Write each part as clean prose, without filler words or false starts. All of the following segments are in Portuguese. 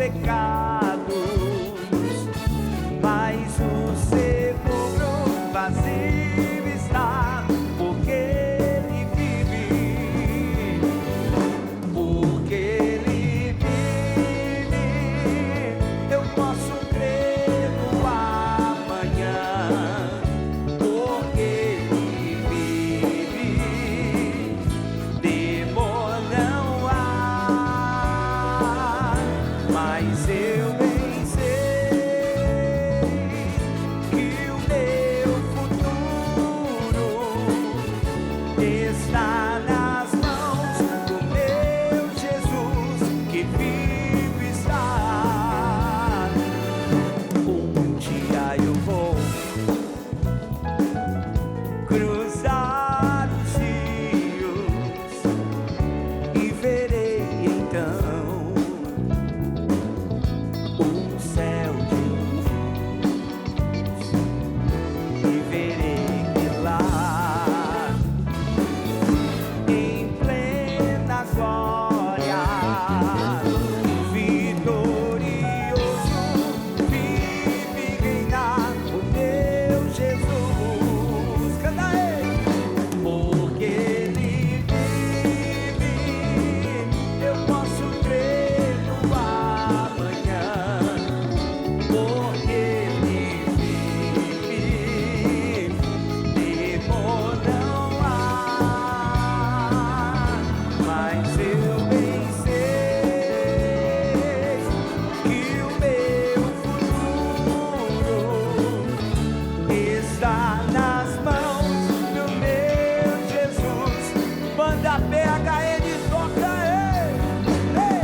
pecados, mas o sepulcro vazio está, porque ele vive, porque ele vive. Eu posso crer no amanhã, porque ele vive. Temor não há, mas eu bem sei que o meu futuro está nas mãos do meu Jesus, que vivo está. Um dia eu vou cruzar os rios e verei então um céu de luz, e verei que lá, em plena glória, vitorioso, vive e reina o meu Jesus. Canta aí! Porque ele vive, eu posso crer no amanhã, porque ele vive, temor não há, mas eu bem sei que o meu futuro está nas mãos do meu Jesus. Banda PHN, toca aí! Ei!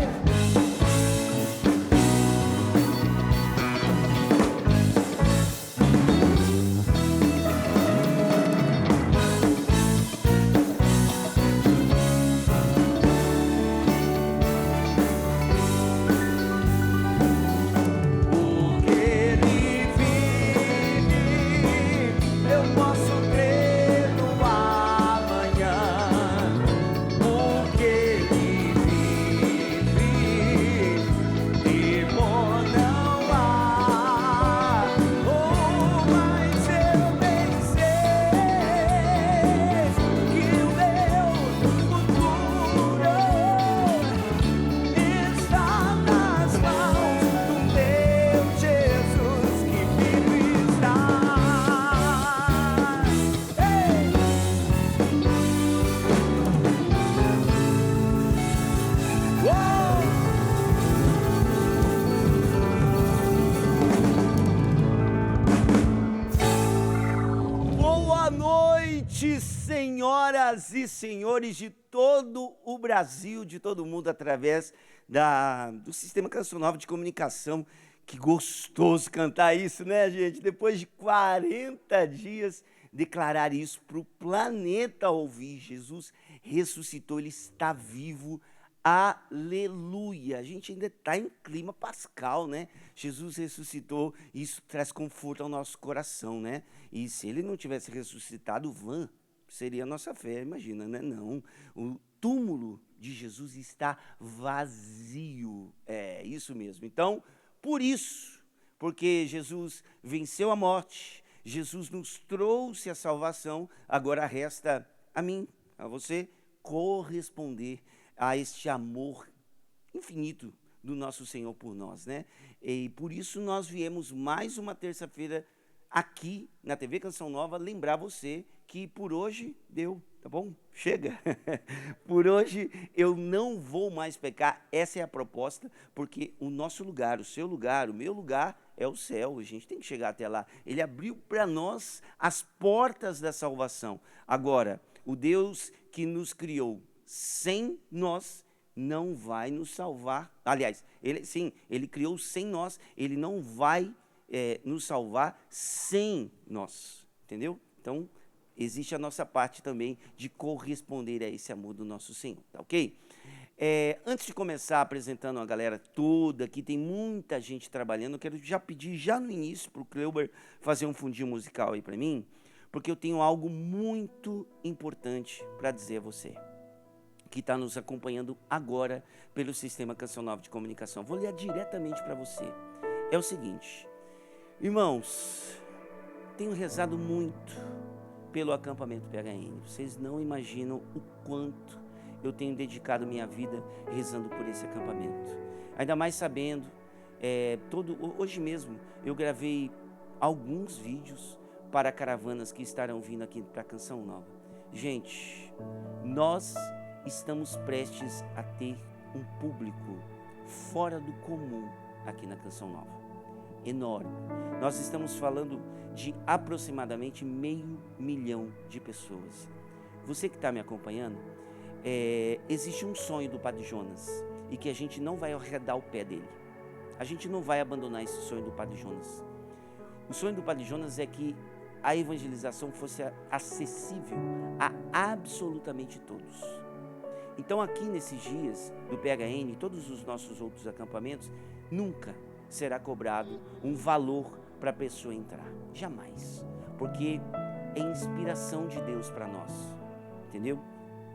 Porque ele vive, eu posso crer no amanhã, porque ele vive, temor não há. Oh, mas eu bem sei que o meu futuro está nas mãos do meu Jesus, que vivo está. Ei! Uou! Boa noite, senhoras e senhores de todo o Brasil, de todo mundo, através do Sistema Canção Nova de Comunicação. Que gostoso cantar isso, né, gente? Depois de 40 dias, declarar isso para o planeta ouvir. Jesus ressuscitou, ele está vivo. Aleluia! A gente ainda está em clima pascal, né? Jesus ressuscitou, isso traz conforto ao nosso coração, né? E se ele não tivesse ressuscitado, vã seria a nossa fé, imagina, né? Não, o túmulo de Jesus está vazio, é isso mesmo. Então, por isso, porque Jesus venceu a morte, Jesus nos trouxe a salvação, agora resta a mim, a você, corresponder a este amor infinito do nosso Senhor por nós, né? E por isso nós viemos mais uma terça-feira aqui na TV Canção Nova lembrar você que por hoje deu, tá bom? Chega. Por hoje eu não vou mais pecar, essa é a proposta, porque o nosso lugar, o seu lugar, o meu lugar é o céu, a gente tem que chegar até lá. Ele abriu para nós as portas da salvação. Agora, o Deus que nos criou sem nós não vai nos salvar. Aliás, ele criou sem nós, ele não vai nos salvar sem nós, entendeu? Então, existe a nossa parte também de corresponder a esse amor do nosso Senhor, tá ok? Antes de começar apresentando a galera toda, aqui tem muita gente trabalhando, eu quero já pedir já no início para o Cleuber fazer um fundinho musical aí para mim, porque eu tenho algo muito importante para dizer a você. que está nos acompanhando agora pelo Sistema Canção Nova de Comunicação. Vou ler diretamente para você. É o seguinte: irmãos, tenho rezado muito pelo acampamento PHN. Vocês não imaginam o quanto eu tenho dedicado minha vida rezando por esse acampamento. Ainda mais sabendo, hoje mesmo eu gravei alguns vídeos para caravanas que estarão vindo aqui para a Canção Nova. Gente, nós estamos prestes a ter um público fora do comum aqui na Canção Nova. Enorme. Nós estamos falando de aproximadamente 500 mil de pessoas. Você que está me acompanhando, existe um sonho do Padre Jonas e que a gente não vai arredar o pé dele. A gente não vai abandonar esse sonho do Padre Jonas. O sonho do Padre Jonas é que a evangelização fosse acessível a absolutamente todos. Então aqui nesses dias do PHN, todos os nossos outros acampamentos, nunca será cobrado um valor para a pessoa entrar. Jamais. Porque é inspiração de Deus para nós. Entendeu?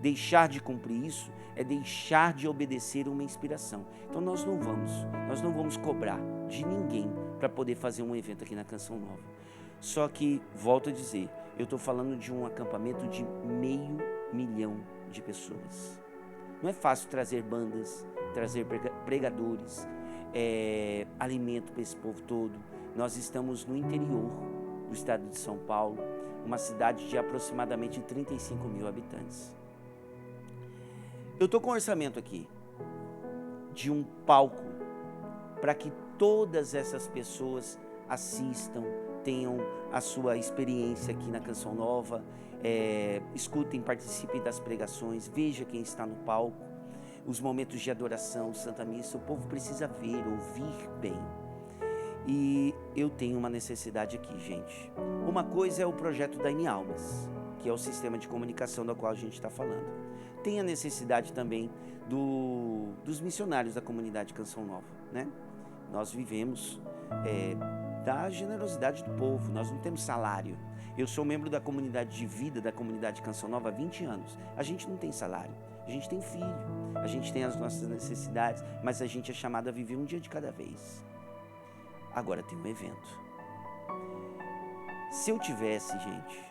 Deixar de cumprir isso é deixar de obedecer uma inspiração. Então nós não vamos cobrar de ninguém para poder fazer um evento aqui na Canção Nova. Só que, volto a dizer, eu estou falando de um acampamento de 500 mil de pessoas. Não é fácil trazer bandas, trazer pregadores, alimento para esse povo todo. Nós estamos no interior do estado de São Paulo, uma cidade de aproximadamente 35 mil habitantes. Eu estou com um orçamento aqui de um palco para que todas essas pessoas assistam, tenham a sua experiência aqui na Canção Nova, escutem, participem das pregações, veja quem está no palco, os momentos de adoração, Santa Missa. O povo precisa ver, ouvir bem. E eu tenho uma necessidade aqui, gente. Uma coisa é o projeto da N Almas, que é o sistema de comunicação do qual a gente está falando. Tem a necessidade também dos missionários da comunidade Canção Nova, né? Nós vivemos da generosidade do povo, nós não temos salário. Eu sou membro da comunidade de vida, da comunidade Canção Nova há 20 anos. A gente não tem salário, a gente tem filho, a gente tem as nossas necessidades, mas a gente é chamado a viver um dia de cada vez. Agora tem um evento. Se eu tivesse, gente,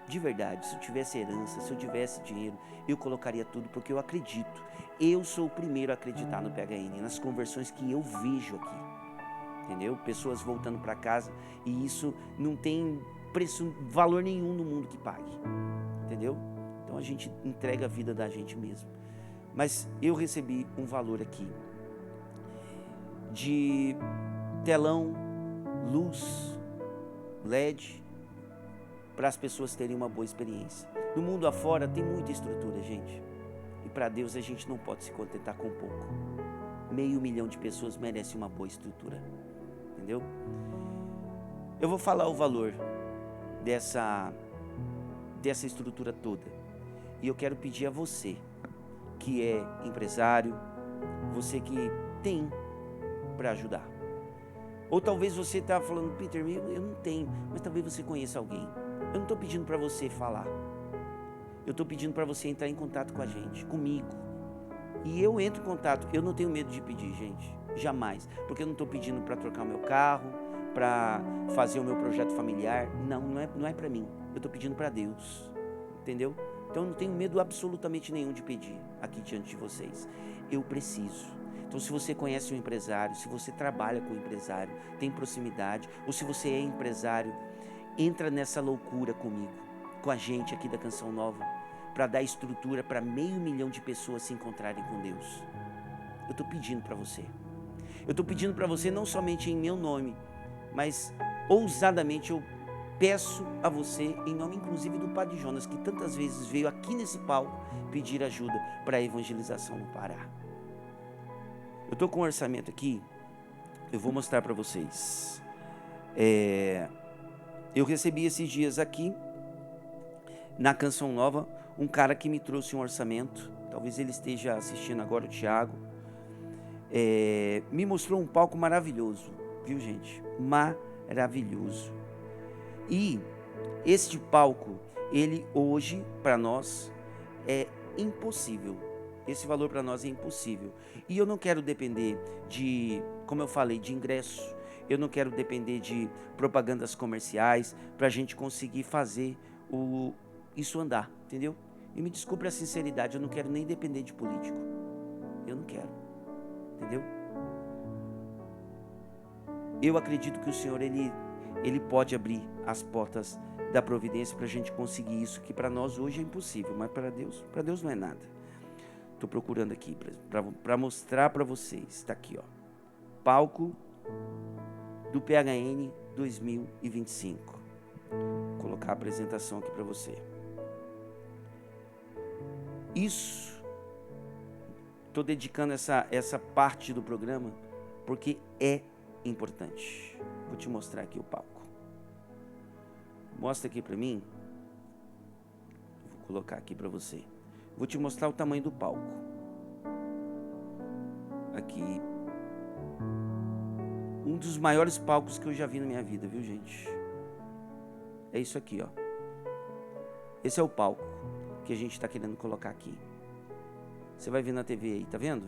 de verdade, se eu tivesse herança, se eu tivesse dinheiro, eu colocaria tudo, porque eu acredito. Eu sou o primeiro a acreditar no PHN, nas conversões que eu vejo aqui. Entendeu? Pessoas voltando para casa, e isso não tem preço, valor nenhum no mundo que pague. Entendeu? Então a gente entrega a vida da gente mesmo. Mas eu recebi um valor aqui de telão, luz, LED, para as pessoas terem uma boa experiência. No mundo afora tem muita estrutura, gente. E para Deus a gente não pode se contentar com pouco. 500 mil de pessoas merecem uma boa estrutura. Entendeu? Eu vou falar o valor dessa estrutura toda. E eu quero pedir a você, que é empresário, você que tem para ajudar. Ou talvez você está falando, Peter, eu não tenho, mas talvez você conheça alguém. Eu não estou pedindo para você falar. Eu estou pedindo para você entrar em contato com a gente, comigo. E eu entro em contato. Eu não tenho medo de pedir, gente. Jamais. Porque eu não estou pedindo para trocar o meu carro, para fazer o meu projeto familiar. Não é para mim. Eu estou pedindo para Deus. Entendeu? Então eu não tenho medo absolutamente nenhum de pedir aqui diante de vocês. Eu preciso. Então, se você conhece um empresário, se você trabalha com um empresário, tem proximidade, ou se você é empresário, entra nessa loucura comigo, com a gente aqui da Canção Nova, para dar estrutura para 500 mil de pessoas se encontrarem com Deus. Eu estou pedindo para você. Eu estou pedindo para você não somente em meu nome, mas ousadamente eu peço a você, em nome inclusive do Padre Jonas, que tantas vezes veio aqui nesse palco pedir ajuda para a evangelização no Pará. Eu estou com um orçamento aqui, eu vou mostrar para vocês. Eu recebi esses dias aqui, na Canção Nova, um cara que me trouxe um orçamento. Talvez ele esteja assistindo agora, o Thiago. Me mostrou um palco maravilhoso, viu, gente? Maravilhoso. E este palco, ele hoje, para nós, é impossível Esse valor para nós é impossível. E eu não quero depender de, como eu falei, de ingresso. Eu não quero depender de propagandas comerciais para a gente conseguir fazer isso andar, entendeu? E me desculpe a sinceridade, eu não quero nem depender de político. Eu não quero, entendeu? Eu acredito que o Senhor, Ele pode abrir as portas da providência para a gente conseguir isso, que para nós hoje é impossível, mas para Deus não é nada. Estou procurando aqui para mostrar para vocês. Está aqui, ó. Palco do PHN 2025. Vou colocar a apresentação aqui para você. Isso, estou dedicando essa parte do programa porque é importante. Vou te mostrar aqui o palco. Mostra aqui para mim. Vou colocar aqui para você. Vou te mostrar o tamanho do palco. Aqui. Um dos maiores palcos que eu já vi na minha vida, viu, gente? É isso aqui, ó. Esse é o palco que a gente está querendo colocar aqui. Você vai ver na TV aí, tá vendo?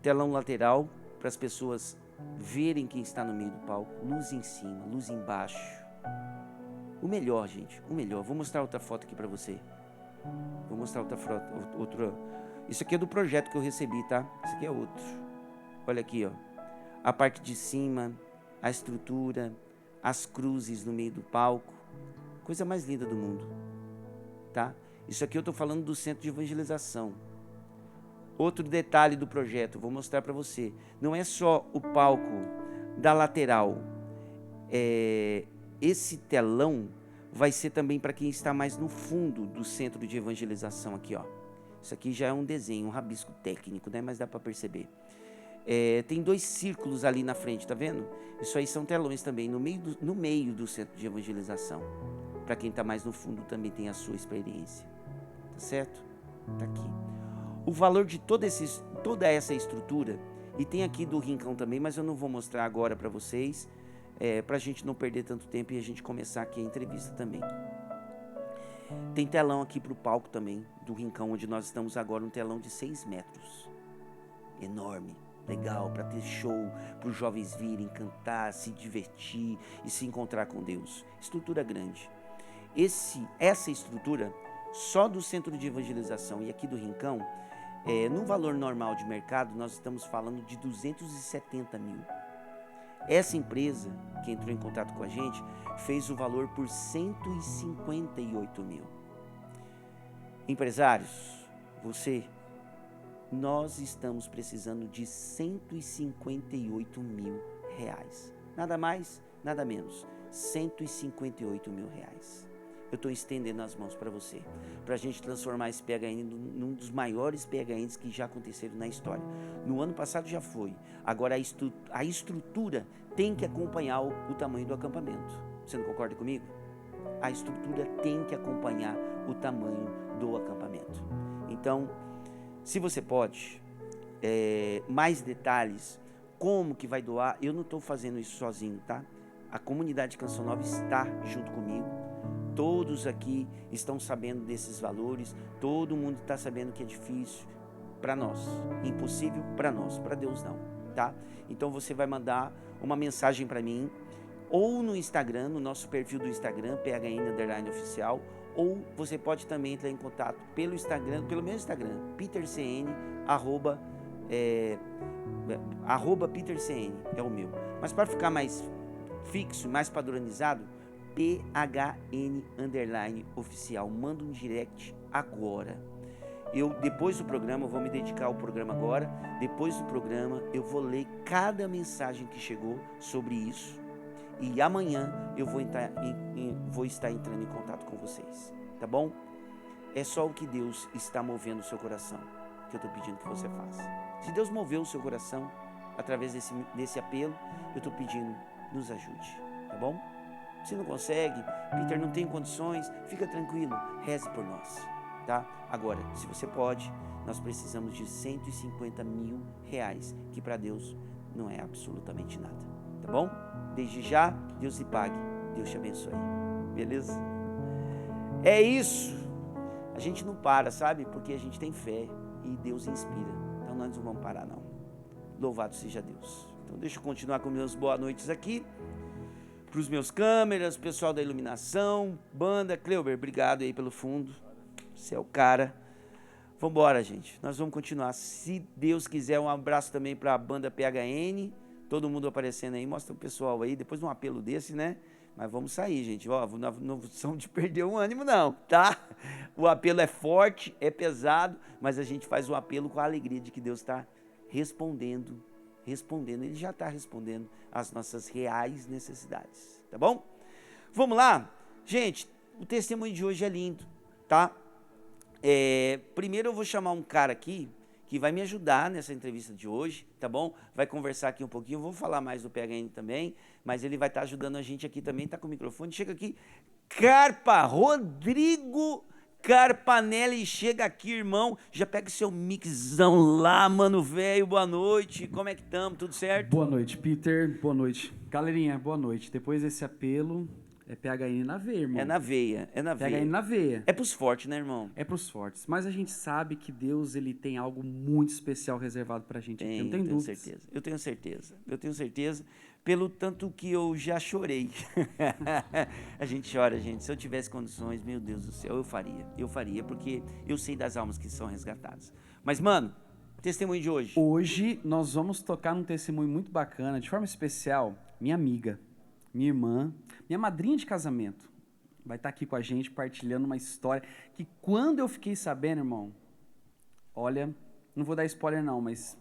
Telão lateral para as pessoas verem quem está no meio do palco. Luz em cima, luz embaixo. O melhor, gente, o melhor. Vou mostrar outra foto aqui para você. Vou mostrar outra foto. Isso aqui é do projeto que eu recebi, tá? Isso aqui é outro. Olha aqui, ó. A parte de cima, a estrutura, as cruzes no meio do palco. Coisa mais linda do mundo, tá? Isso aqui eu tô falando do centro de evangelização. Outro detalhe do projeto, vou mostrar para você. Não é só o palco da lateral. Esse telão vai ser também para quem está mais no fundo do centro de evangelização aqui, ó. Isso aqui já é um desenho, um rabisco técnico, né? Mas dá para perceber. Tem 2 círculos ali na frente, tá vendo? Isso aí são telões também, no meio do centro de evangelização. Para quem está mais no fundo também tem a sua experiência. Tá certo? Tá aqui. O valor de toda essa estrutura, e tem aqui do rincão também, mas eu não vou mostrar agora para vocês, para a gente não perder tanto tempo e a gente começar aqui a entrevista também. Tem telão aqui para o palco também, do rincão onde nós estamos agora, um telão de 6 metros. Enorme, legal, para ter show, para os jovens virem cantar, se divertir e se encontrar com Deus. Estrutura grande. Essa estrutura, só do centro de evangelização e aqui do rincão, no valor normal de mercado, nós estamos falando de 270 mil. Essa empresa que entrou em contato com a gente fez o valor por 158 mil. Empresários, nós estamos precisando de 158 mil reais. Nada mais, nada menos. 158 mil reais. Eu estou estendendo as mãos para você, para a gente transformar esse PHN num dos maiores PHNs que já aconteceram na história. No ano passado já foi, agora a estrutura tem que acompanhar o tamanho do acampamento. Você não concorda comigo? A estrutura tem que acompanhar o tamanho do acampamento. Então, se você pode, mais detalhes, como que vai doar, eu não estou fazendo isso sozinho, tá? A comunidade Canção Nova está junto comigo. Todos aqui estão sabendo desses valores, todo mundo está sabendo que é difícil para nós, impossível para nós, para Deus não, tá? Então você vai mandar uma mensagem para mim, ou no Instagram, no nosso perfil do Instagram, PHN_oficial, ou você pode também entrar em contato pelo Instagram, pelo meu Instagram, PeterCN, arroba PeterCN, é o meu. Mas para ficar mais fixo, mais padronizado, PHN_oficial. Manda um direct agora. Depois do programa, eu vou me dedicar ao programa agora. Depois do programa, eu vou ler cada mensagem que chegou sobre isso. E amanhã eu vou estar entrando em contato com vocês. Tá bom? É só o que Deus está movendo o seu coração que eu estou pedindo que você faça. Se Deus moveu o seu coração através desse apelo, eu estou pedindo, nos ajude. Tá bom? Se não consegue, Peter, não tem condições, fica tranquilo, reze por nós, tá? Agora, se você pode, nós precisamos de 150 mil reais, que para Deus não é absolutamente nada, tá bom? Desde já, Deus lhe pague, Deus te abençoe, beleza? É isso, a gente não para, sabe? Porque a gente tem fé e Deus inspira. Então nós não vamos parar, não. Louvado seja Deus. Então deixa eu continuar com meus boas noites aqui. Para os meus câmeras, pessoal da iluminação, banda. Cleuber, obrigado aí pelo fundo. Você é o cara. Vambora, gente. Nós vamos continuar. Se Deus quiser, um abraço também para a banda PHN. Todo mundo aparecendo aí. Mostra o pessoal aí. Depois de um apelo desse, né? Mas vamos sair, gente. Ó, não somos de perder o ânimo, não, tá? O apelo é forte, é pesado, mas a gente faz o apelo com a alegria de que Deus está respondendo. Ele já está respondendo às nossas reais necessidades, tá bom? Vamos lá? Gente, o testemunho de hoje é lindo, tá? Primeiro eu vou chamar um cara aqui que vai me ajudar nessa entrevista de hoje, tá bom? Vai conversar aqui um pouquinho, eu vou falar mais do PHN também, mas ele vai estar ajudando a gente aqui também, tá com o microfone. Chega aqui, Rodrigo Carpanelli, chega aqui, irmão, já pega o seu mixão lá, mano velho, boa noite, como é que estamos, tudo certo? Boa noite, Peter, boa noite. Galerinha, boa noite. Depois desse apelo, é PHN na veia, irmão. É na veia. PHN na veia. É pros fortes, né, irmão? É pros fortes. Mas a gente sabe que Deus, ele tem algo muito especial reservado pra gente aqui, não tem dúvidas. Eu tenho certeza. Pelo tanto que eu já chorei. A gente chora, gente. Se eu tivesse condições, meu Deus do céu, eu faria, porque eu sei das almas que são resgatadas. Mas, mano, testemunho de hoje. Hoje nós vamos tocar num testemunho muito bacana, de forma especial, minha amiga, minha irmã, minha madrinha de casamento. Vai estar aqui com a gente, partilhando uma história que quando eu fiquei sabendo, irmão, olha, não vou dar spoiler não, mas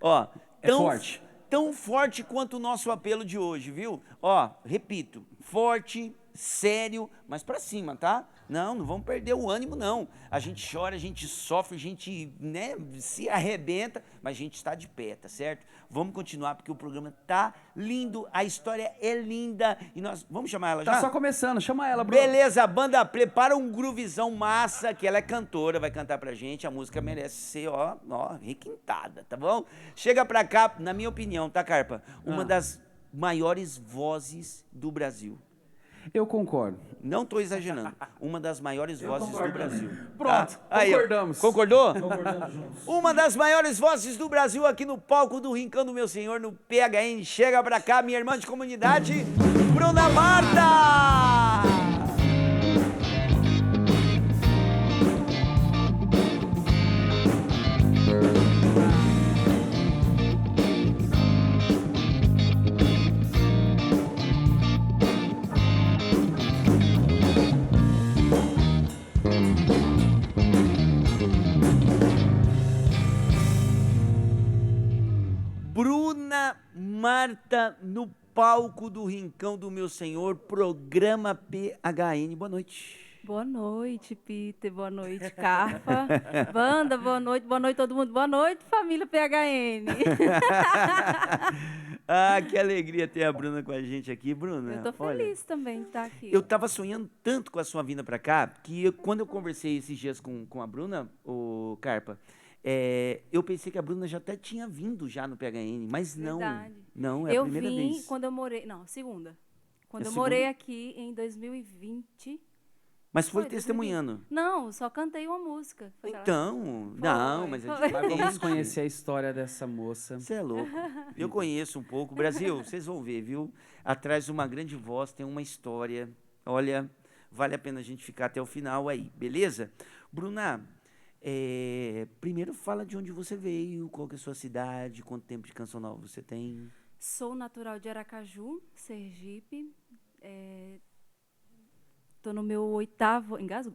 Ó, é forte. Tão forte quanto o nosso apelo de hoje, viu? Ó, repito, forte, sério, mas pra cima, tá? Não vamos perder o ânimo, não. A gente chora, a gente sofre, a gente, né, se arrebenta, mas a gente está de pé, tá certo? Vamos continuar, porque o programa tá lindo, a história é linda, e nós... Vamos chamar ela já? Tá só começando, chama ela, Bruno. Beleza, banda, prepara um groovizão massa, que ela é cantora, vai cantar pra gente, a música merece ser, ó, requintada, tá bom? Chega pra cá, na minha opinião, tá, Carpa? Uma das maiores vozes do Brasil. Eu concordo. Não estou exagerando. Uma das maiores vozes do Brasil. Pronto, Aí, concordamos. Concordou? Concordamos juntos. Uma das maiores vozes do Brasil aqui no palco do Rincão do Meu Senhor, no PHN. Chega pra cá, minha irmã de comunidade, Bruna Marta! Bruna Marta no palco do Rincão do Meu Senhor, programa PHN. Boa noite. Boa noite, Peter. Boa noite, Carpa. Banda, boa noite todo mundo. Boa noite, família PHN. Ah, que alegria ter a Bruna com a gente aqui, Bruna. Eu tô feliz também de estar aqui. Eu tava sonhando tanto com a sua vinda pra cá, que quando eu conversei esses dias com a Bruna, o Carpa, eu pensei que a Bruna já até tinha vindo já no PHN, mas Verdade. não, é a primeira vez. Eu vim quando eu morei, não, segunda. Quando eu segunda? morei aqui em 2020. Mas foi Foi, testemunhando. Não, só cantei uma música. Foi aquela- Então, não, mas é Foi. Mas vamos diferente. conhecer a história dessa moça. Você é louco. Eu conheço um pouco. Brasil, vocês vão ver, viu? Atrás de uma grande voz tem uma história. Olha, vale a pena a gente ficar até o final aí, beleza? Bruna, primeiro fala de onde você veio, qual que é a sua cidade, quanto tempo de canção nova você tem. Sou natural de Aracaju, Sergipe. Estou no meu 8º... Engasgo?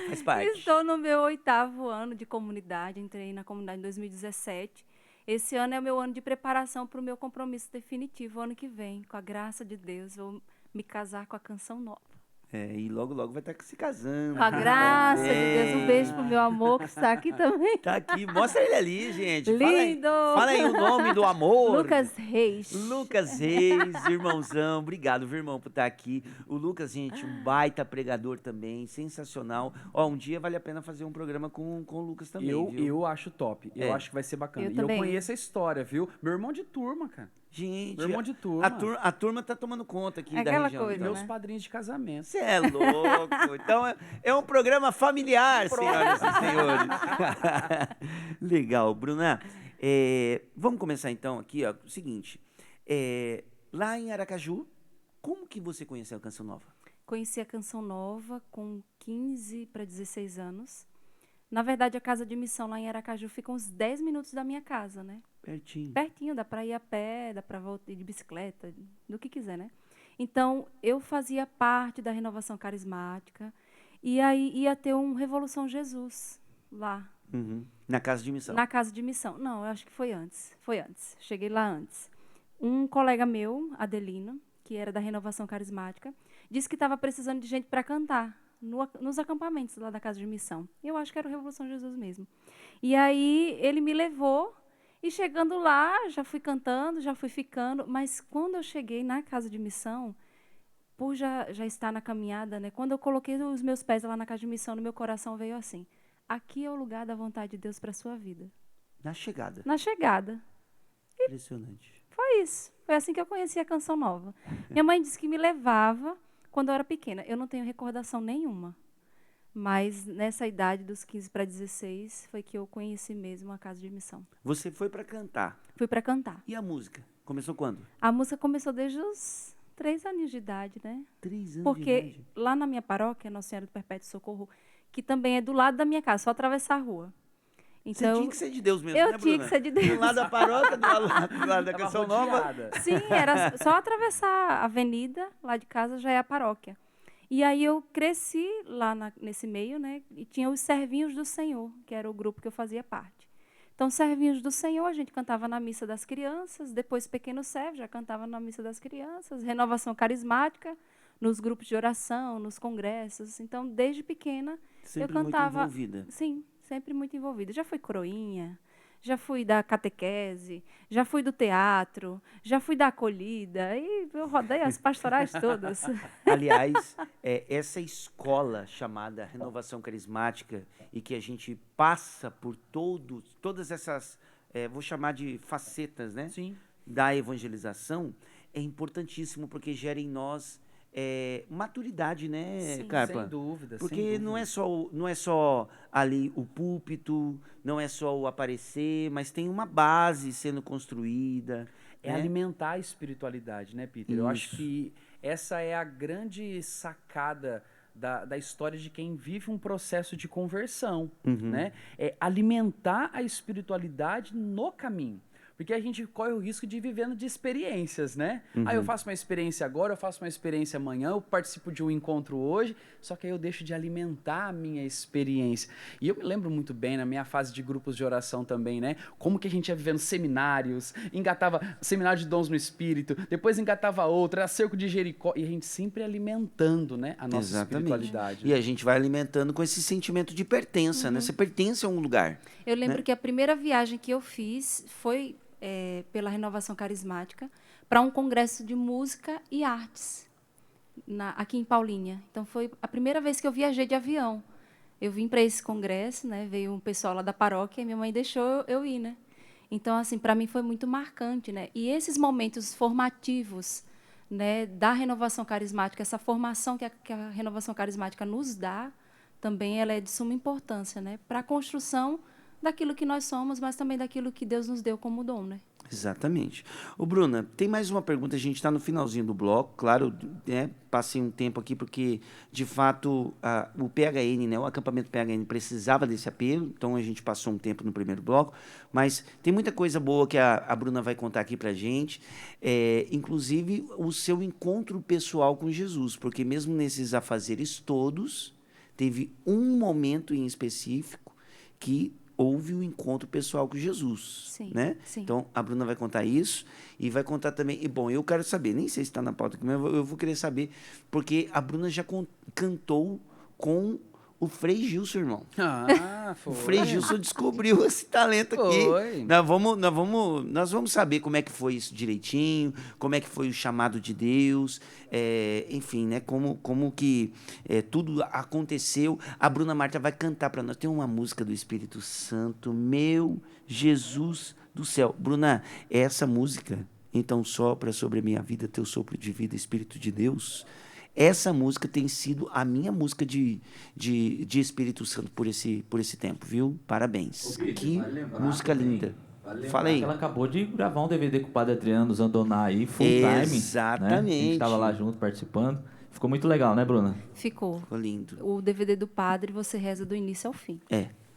Faz parte. Estou no meu 8º ano de comunidade. Entrei na comunidade em 2017. Esse ano é o meu ano de preparação para o meu compromisso definitivo. Ano que vem, com a graça de Deus, vou me casar com a canção nova. E logo, logo vai estar se casando. Com a graça de É. Deus. Um beijo pro meu amor que está aqui também. Tá aqui, mostra ele ali, gente. Lindo! Fala aí o nome do amor. Lucas Reis. Lucas Reis, irmãozão, obrigado, viu, irmão, por estar aqui. O Lucas, gente, um baita pregador também, sensacional. Ó, um dia vale a pena fazer um programa com o Lucas também, viu? Eu acho top. Eu É. acho que vai ser bacana. Eu E também. eu conheço a história, viu? Meu irmão de turma, cara. Gente, Meu irmão de turma. a turma tá tomando conta aqui É da aquela região. coisa, então. Meus né? padrinhos de casamento. Você é louco. Então é um programa familiar, senhoras e senhores. Legal, Bruna. Vamos começar então aqui, ó, o seguinte. Lá em Aracaju, como que você conheceu a Canção Nova? Conheci a Canção Nova com 15 para 16 anos. Na verdade, a casa de missão lá em Aracaju fica uns 10 minutos da minha casa, né? Pertinho. Pertinho, dá para ir a pé, dá para voltar de bicicleta, do que quiser, né? Então, eu fazia parte da Renovação Carismática e aí ia ter um Revolução Jesus lá, Uhum. Na casa de missão. na casa de missão. Não, eu acho que foi antes. Foi antes. Cheguei lá antes. Um colega meu, Adelino, que era da Renovação Carismática, disse que estava precisando de gente para cantar nos acampamentos lá da casa de missão. Eu acho que era o Revolução Jesus mesmo. E aí ele me levou e chegando lá, já fui cantando, já fui ficando, mas quando eu cheguei na casa de missão, por já estar na caminhada, né? Quando eu coloquei os meus pés lá na casa de missão, no meu coração veio assim: aqui é o lugar da vontade de Deus para a sua vida. Na chegada. Na chegada. Impressionante. Foi isso. Foi assim que eu conheci a Canção Nova. Minha mãe disse que me levava quando eu era pequena. Eu não tenho recordação nenhuma. Mas nessa idade, dos 15 para 16, foi que eu conheci mesmo a casa de missão. Você foi para cantar. Fui para cantar. E a música? Começou quando? A música começou desde os 3 anos de idade, né? 3 anos de Porque idade. lá na minha paróquia, Nossa Senhora do Perpétuo Socorro, que também é do lado da minha casa, só atravessar a rua. Você Então, tinha que ser de Deus mesmo, eu né, tinha Bruna? que ser de Deus. Do lado da paróquia, do lado da Tava Canção Nova. rodeada. Sim, era só atravessar a avenida, lá de casa já é a paróquia. E aí eu cresci lá nesse meio, né? E tinha os Servinhos do Senhor, que era o grupo que eu fazia parte. Então, Servinhos do Senhor, a gente cantava na missa das crianças, depois Pequeno Servo, já cantava na missa das crianças, Renovação Carismática, nos grupos de oração, nos congressos. Então, desde pequena, Sempre eu cantava. muito envolvida. Sim, sempre muito envolvida. Já fui coroinha, já fui da catequese, já fui do teatro, já fui da acolhida, e eu rodei as pastorais todas. Aliás, essa escola chamada Renovação Carismática e que a gente passa por todas essas, vou chamar de facetas, né? Sim. Da evangelização, é importantíssimo porque gera em nós maturidade, né, Sim, Carpa? Sem dúvida. sem Porque dúvida. não é só ali o púlpito, não é só o aparecer, mas tem uma base sendo construída. É né? alimentar a espiritualidade, né, Peter? Eu acho Isso. que essa é a grande sacada da história de quem vive um processo de conversão, né? É alimentar a espiritualidade no caminho. Porque a gente corre o risco de ir vivendo de experiências, né? Ah, eu faço uma experiência agora, eu faço uma experiência amanhã, eu participo de um encontro hoje, só que aí eu deixo de alimentar a minha experiência. E eu me lembro muito bem, na minha fase de grupos de oração também, né? Como que a gente ia vivendo seminários, engatava seminário de dons no Espírito, depois engatava outro, era cerco de Jericó, e a gente sempre alimentando, né, a nossa espiritualidade. E a gente vai alimentando com esse sentimento de pertença, né? Você pertence a um lugar. Eu lembro que a primeira viagem que eu fiz foi pela Renovação Carismática para um congresso de música e artes aqui em Paulínia. Então foi a primeira vez que eu viajei de avião. Eu vim para esse congresso, né? Veio um pessoal lá da paróquia e minha mãe deixou eu ir, né? Então assim, para mim foi muito marcante, né? E esses momentos formativos, né, da Renovação Carismática, essa formação que a Renovação Carismática nos dá, também ela é de suma importância, né, para a construção daquilo que nós somos, mas também daquilo que Deus nos deu como dom, né? Exatamente. Ô, Bruna, tem mais uma pergunta, a gente está no finalzinho do bloco, claro, né, passei um tempo aqui porque, de fato, o PHN, né, o acampamento PHN precisava desse apelo, então a gente passou um tempo no primeiro bloco, mas tem muita coisa boa que a Bruna vai contar aqui pra gente, inclusive o seu encontro pessoal com Jesus, porque mesmo nesses afazeres todos, teve um momento em específico que houve um encontro pessoal com Jesus, Sim, né? sim. Então, a Bruna vai contar isso e vai contar também... E, bom, eu quero saber, nem sei se está na pauta aqui, mas eu vou querer saber, porque a Bruna já cantou com o Frei Gilson, irmão. Ah, O foi. Frei Gilson descobriu esse talento aqui. Foi. Nós vamos saber como é que foi isso direitinho, como é que foi o chamado de Deus, enfim, né? Como que tudo aconteceu. A Bruna Marta vai cantar para nós. Tem uma música do Espírito Santo, Meu Jesus do Céu. Bruna, essa música Então sopra sobre a minha vida teu sopro de vida, Espírito de Deus. Essa música tem sido a minha música de Espírito Santo por esse tempo, viu? Parabéns. Que música linda. Fala aí. Ela acabou de gravar um DVD com o Padre Adriano Zandoná aí, full time. Exatamente. Né? A gente estava lá junto, participando. Ficou muito legal, né, Bruna? Ficou. Ficou lindo. O DVD do Padre, você reza do início ao fim.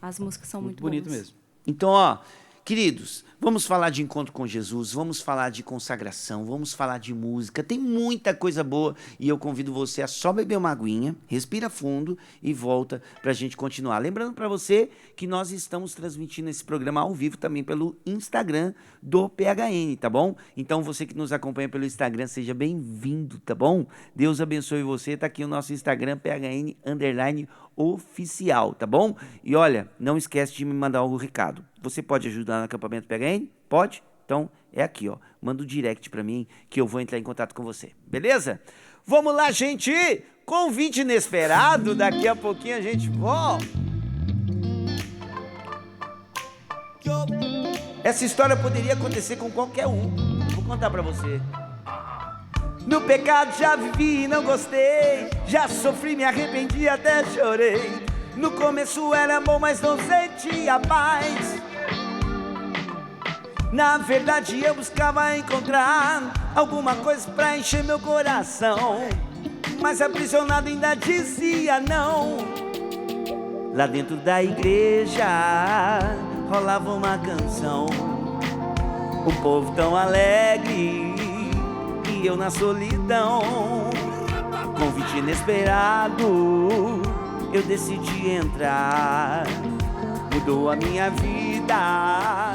As músicas são muito bonito boas. mesmo. Então, ó, queridos, vamos falar de encontro com Jesus, vamos falar de consagração, vamos falar de música, tem muita coisa boa e eu convido você a só beber uma aguinha, respira fundo e volta pra gente continuar. Lembrando pra você que nós estamos transmitindo esse programa ao vivo também pelo Instagram do PHN, tá bom? Então você que nos acompanha pelo Instagram, seja bem-vindo, tá bom? Deus abençoe você, tá aqui o nosso Instagram, PHN_oficial, tá bom? E olha, não esquece de me mandar o recado. Você pode ajudar no acampamento PHN? Pode? Então é aqui, ó. Manda um direct pra mim que eu vou entrar em contato com você. Beleza? Vamos lá, gente! Convite inesperado. Daqui a pouquinho a gente volta. Essa história poderia acontecer com qualquer um. Vou contar pra você. No pecado já vivi e não gostei. Já sofri, me arrependi, até chorei. No começo era bom, mas não sentia paz. Na verdade eu buscava encontrar alguma coisa pra encher meu coração, mas aprisionado ainda dizia não. Lá dentro da igreja rolava uma canção, o povo tão alegre e eu na solidão. Convite inesperado, eu decidi entrar, mudou a minha vida.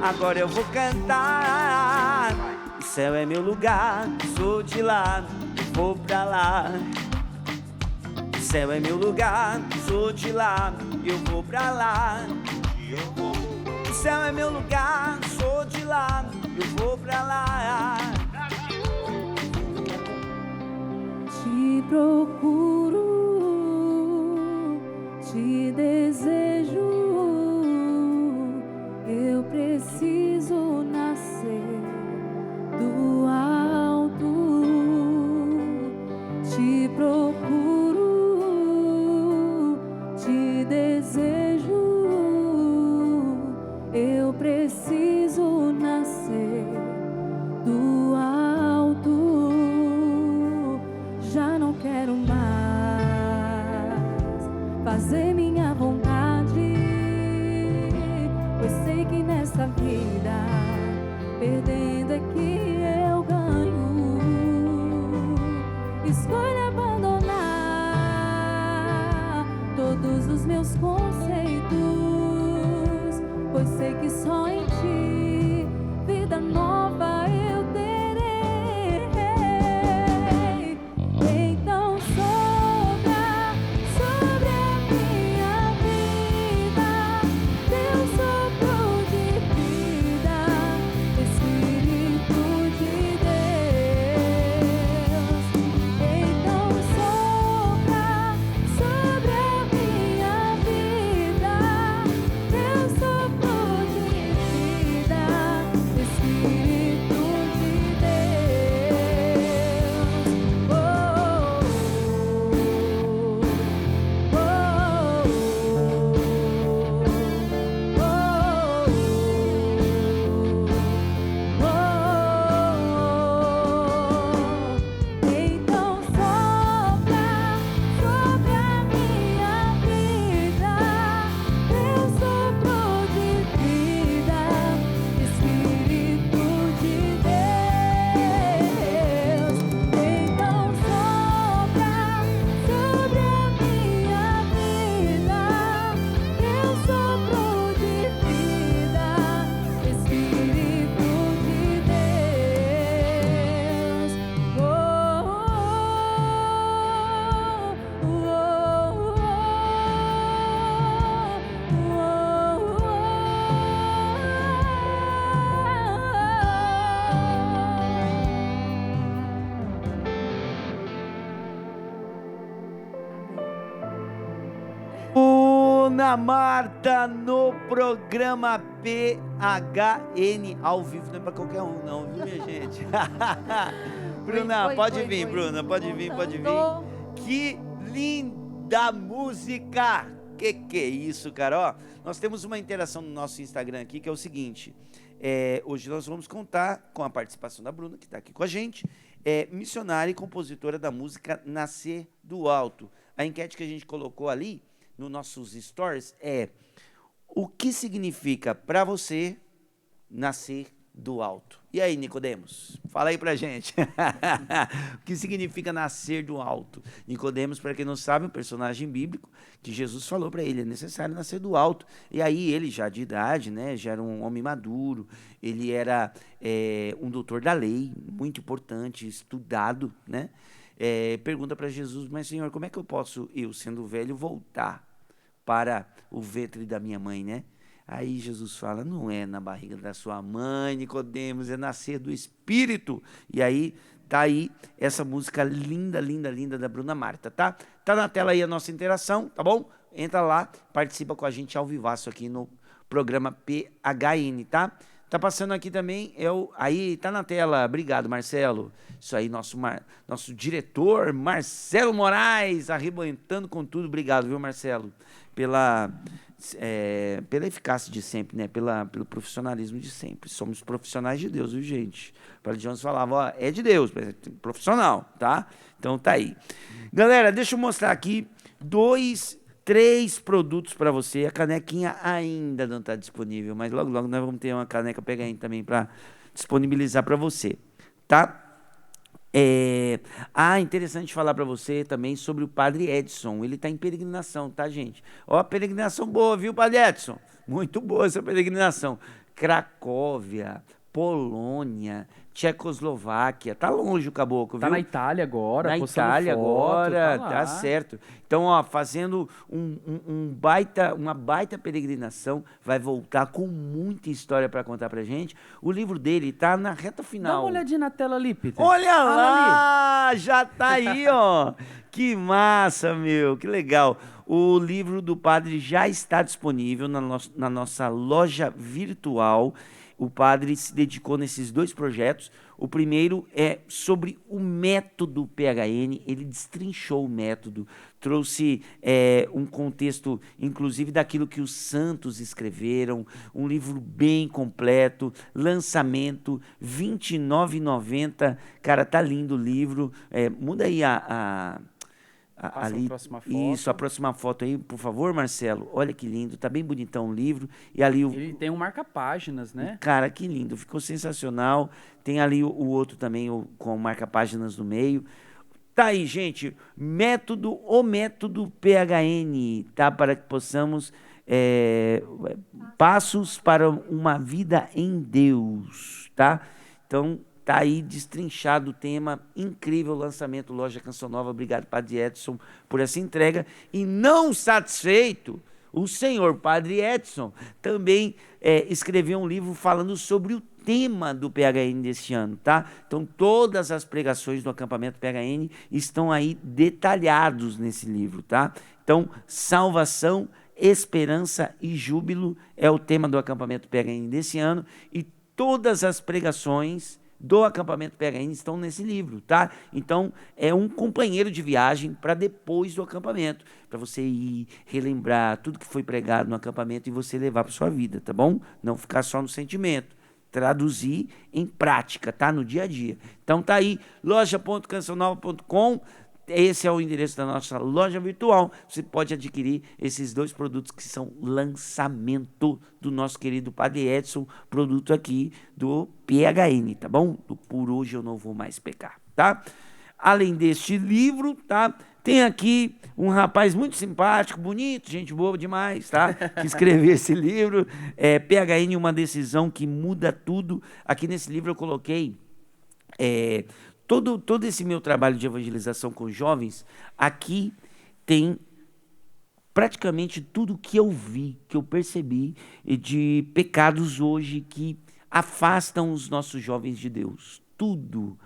Agora eu vou cantar. O céu é meu lugar, sou de lá, vou pra lá. O céu é meu lugar, sou de lá, eu vou pra lá. O céu é meu lugar, sou de lá, eu vou pra lá. Te procuro, te desejo. Eu preciso nascer do alto. Te procuro, te desejo. Eu preciso nascer do alto. Já não quero mais fazer minha vontade, pois sei que nessa vida, perdendo é que eu ganho. Escolho abandonar todos os meus conceitos, pois sei que só em ti vida nova eu terei. Então sopra sobre a minha vida teu sopro de vida, Espírito de Deus. Então sopra sobre a minha vida teu sopro de vida, Bruna Marta no programa PHN ao vivo, não é pra qualquer um não, viu, minha gente? Bruna, pode vir, Bruna, pode vir. Que linda música! Que é isso, cara? Ó, nós temos uma interação no nosso Instagram aqui, que é o seguinte, hoje nós vamos contar com a participação da Bruna, que está aqui com a gente, missionária e compositora da música Nascer do Alto. A enquete que a gente colocou ali, nos nossos stories, o que significa para você nascer do alto? E aí, Nicodemos? Fala aí pra gente. O que significa nascer do alto? Nicodemos, para quem não sabe, um personagem bíblico que Jesus falou para ele, é necessário nascer do alto. E aí ele, já de idade, né, já era um homem maduro, ele era um doutor da lei, muito importante, estudado, né? Pergunta para Jesus, mas Senhor, como é que eu posso, eu sendo velho, voltar para o ventre da minha mãe, né? Aí Jesus fala, não é na barriga da sua mãe, Nicodemos, é nascer do Espírito. E aí, tá aí essa música linda, linda, linda da Bruna Marta, tá? Tá na tela aí a nossa interação, tá bom? Entra lá, participa com a gente ao vivaço aqui no programa PHN, tá? Tá passando aqui também, aí tá na tela, obrigado Marcelo, isso aí, nosso diretor Marcelo Moraes, arrebentando com tudo, obrigado, viu Marcelo, pela eficácia de sempre, né, pelo profissionalismo de sempre, somos profissionais de Deus, viu gente, o Padre Jones falava, ó, é de Deus, profissional, tá? Então tá aí. Galera, deixa eu mostrar aqui 3 produtos para você. A canequinha ainda não está disponível, mas logo, logo nós vamos ter uma caneca PHN também para disponibilizar para você, tá? Interessante falar para você também sobre o Padre Edson. Ele está em peregrinação, tá, gente? Ó, peregrinação boa, viu, Padre Edson? Muito boa essa peregrinação. Cracóvia, Polônia, Tchecoslováquia, tá longe o caboclo, viu? Tá na Itália agora, na Itália foto, agora, tá tá certo. Então, ó, fazendo uma baita peregrinação, vai voltar com muita história para contar pra gente. O livro dele tá na reta final. Dá uma olhadinha na tela ali, Peter. Olha lá, já tá aí, ó. Que massa, meu, que legal. O livro do padre já está disponível na nossa loja virtual. O padre se dedicou nesses 2 projetos. O primeiro é sobre o método PHN. Ele destrinchou o método, trouxe um contexto, inclusive, daquilo que os santos escreveram. Um livro bem completo, lançamento, R$ 29,90. Cara, tá lindo o livro. Muda aí ali, a próxima foto. Isso, a próxima foto aí, por favor, Marcelo. Olha que lindo, tá bem bonitão o livro. E ali ele tem um marca-páginas, né? Cara, que lindo, ficou sensacional. Tem ali o outro também, com marca-páginas no meio. Tá aí, gente, o método PHN, tá? Para que possamos passos para uma vida em Deus, tá? Então, tá aí destrinchado o tema, incrível lançamento, Loja Canção Nova. Obrigado, Padre Edson, por essa entrega. E não satisfeito, o senhor Padre Edson também escreveu um livro falando sobre o tema do PHN deste ano, tá? Então, todas as pregações do acampamento PHN estão aí detalhados nesse livro, tá? Então, salvação, esperança e júbilo é o tema do acampamento PHN desse ano, e todas as pregações do acampamento PHN estão nesse livro, tá? Então, é um companheiro de viagem para depois do acampamento, para você ir relembrar tudo que foi pregado no acampamento e você levar para sua vida, tá bom? Não ficar só no sentimento, traduzir em prática, tá? No dia a dia. Então, tá aí, loja.cancionova.com. Esse é o endereço da nossa loja virtual. Você pode adquirir esses 2 produtos que são lançamento do nosso querido Padre Edson, produto aqui do PHN, tá bom? Do Por Hoje Eu Não Vou Mais Pecar, tá? Além deste livro, tá? Tem aqui um rapaz muito simpático, bonito, gente boa demais, tá? Que escreveu esse livro, PHN, uma decisão que muda tudo. Aqui nesse livro eu coloquei todo esse meu trabalho de evangelização com jovens. Aqui tem praticamente tudo que eu vi, que eu percebi de pecados hoje que afastam os nossos jovens de Deus. Tudo.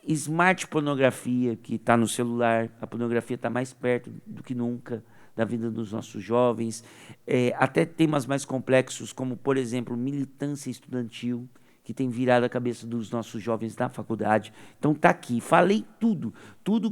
Smart pornografia que está no celular, a pornografia está mais perto do que nunca da vida dos nossos jovens, até temas mais complexos, como, por exemplo, militância estudantil, que tem virado a cabeça dos nossos jovens na faculdade. Então tá aqui, falei tudo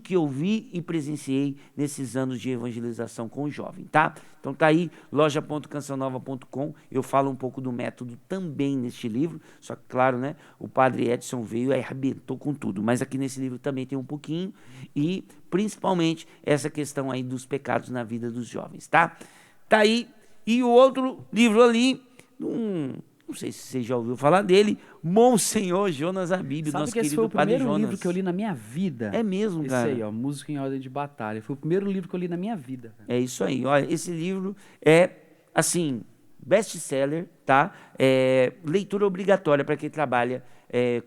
que eu vi e presenciei nesses anos de evangelização com o jovem, tá? Então tá aí, loja.cancionova.com, eu falo um pouco do método também neste livro, só que claro, né, o padre Edson veio e arrebentou com tudo, mas aqui nesse livro também tem um pouquinho, e principalmente essa questão aí dos pecados na vida dos jovens, tá? Tá aí, e o outro livro ali, não sei se você já ouviu falar dele, Monsenhor Jonas Abib, Sabe nosso que esse foi querido o Padre primeiro Jonas. livro que eu li na minha vida. É mesmo, esse cara? Esse aí, ó, Música em Ordem de Batalha. Foi o primeiro livro que eu li na minha vida. É isso aí. Olha, esse livro é, assim, best-seller, tá? Leitura obrigatória para quem trabalha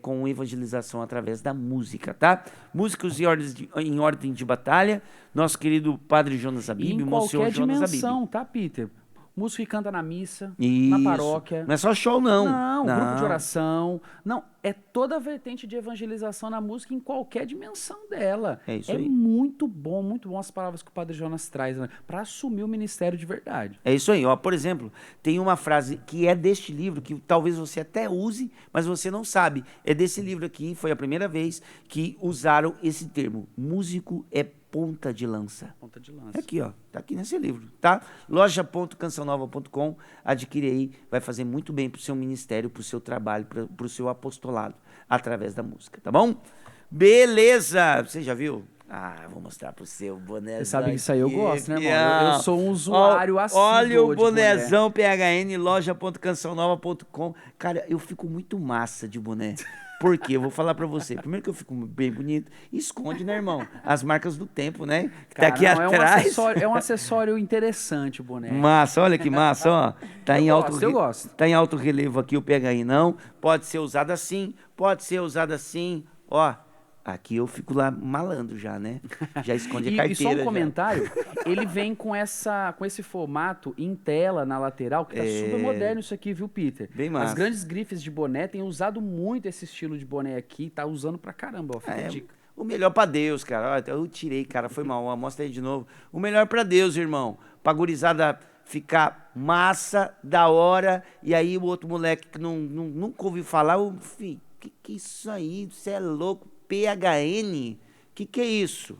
com evangelização através da música, tá? Músicos em ordem de batalha, nosso querido Padre Jonas Abib, E em Monsenhor qualquer Jonas Abib. dimensão, tá, Peter? Músico que canta na missa, Isso. na paróquia. Não é só show, não. Não, grupo de oração. Não, é toda a vertente de evangelização na música em qualquer dimensão dela. É isso aí. muito bom as palavras que o Padre Jonas traz, né, para assumir o ministério de verdade. É isso aí, ó. Por exemplo, tem uma frase que é deste livro, que talvez você até use, mas você não sabe. É desse livro aqui, foi a primeira vez que usaram esse termo. Músico é ponta de lança. Ponta de lança. Aqui, ó. Tá aqui nesse livro, tá? loja.cancionova.com. Adquire aí, vai fazer muito bem pro seu ministério, pro seu trabalho, pro seu apostolado, através da música, tá bom? Beleza! Você já viu? Ah, vou mostrar pro seu bonézão. Você sabe que isso aí eu gosto, né, irmão? Não. Eu sou um usuário assíduo Olha o de boné. bonézão PHN, loja.cancionova.com. Cara, eu fico muito massa de boné. Por quê? Eu vou falar pra você. Primeiro que eu fico bem bonito. Esconde, né, irmão? As marcas do tempo, né? Que tá aqui atrás. É um acessório interessante o boné. Massa, olha que massa, ó. Tá Eu gosto. Tá em alto relevo aqui o PHI, não. Pode ser usado assim, pode ser usado assim. Ó, aqui eu fico lá malandro já, né? Já esconde a carteira. E só um já. comentário, ele vem com esse formato em tela na lateral, que tá super moderno isso aqui, viu, Peter? Bem massa. As grandes grifes de boné têm usado muito esse estilo de boné aqui, tá usando pra caramba, ó, fica a dica. O melhor pra Deus, cara. Ó, eu tirei, cara, foi mal. Ó, mostra aí de novo. O melhor pra Deus, irmão. Pra gurizada ficar massa, da hora. E aí o outro moleque que nunca ouviu falar, filho, que é isso aí? Você é louco? PHN? Que é isso?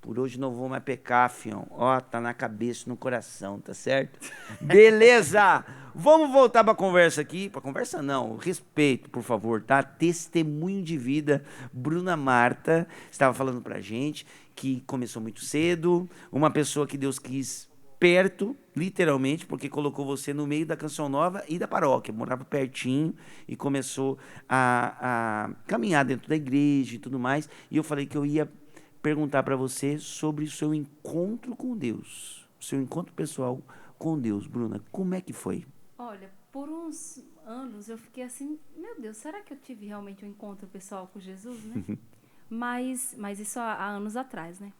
Por hoje não vou mais pecar, fião. Ó, tá na cabeça, no coração, tá certo? Beleza! Vamos voltar pra conversa aqui. Pra conversa não, respeito, por favor, tá? Testemunho de vida. Bruna Marta estava falando pra gente que começou muito cedo. Uma pessoa que Deus quis perto, literalmente, porque colocou você no meio da Canção Nova e da paróquia, morava pertinho e começou a caminhar dentro da igreja e tudo mais. E eu falei que eu ia perguntar para você sobre o seu encontro com Deus, o seu encontro pessoal com Deus. Bruna, como é que foi? Olha, por uns anos eu fiquei assim, meu Deus, será que eu tive realmente um encontro pessoal com Jesus, né? mas isso há anos atrás, né?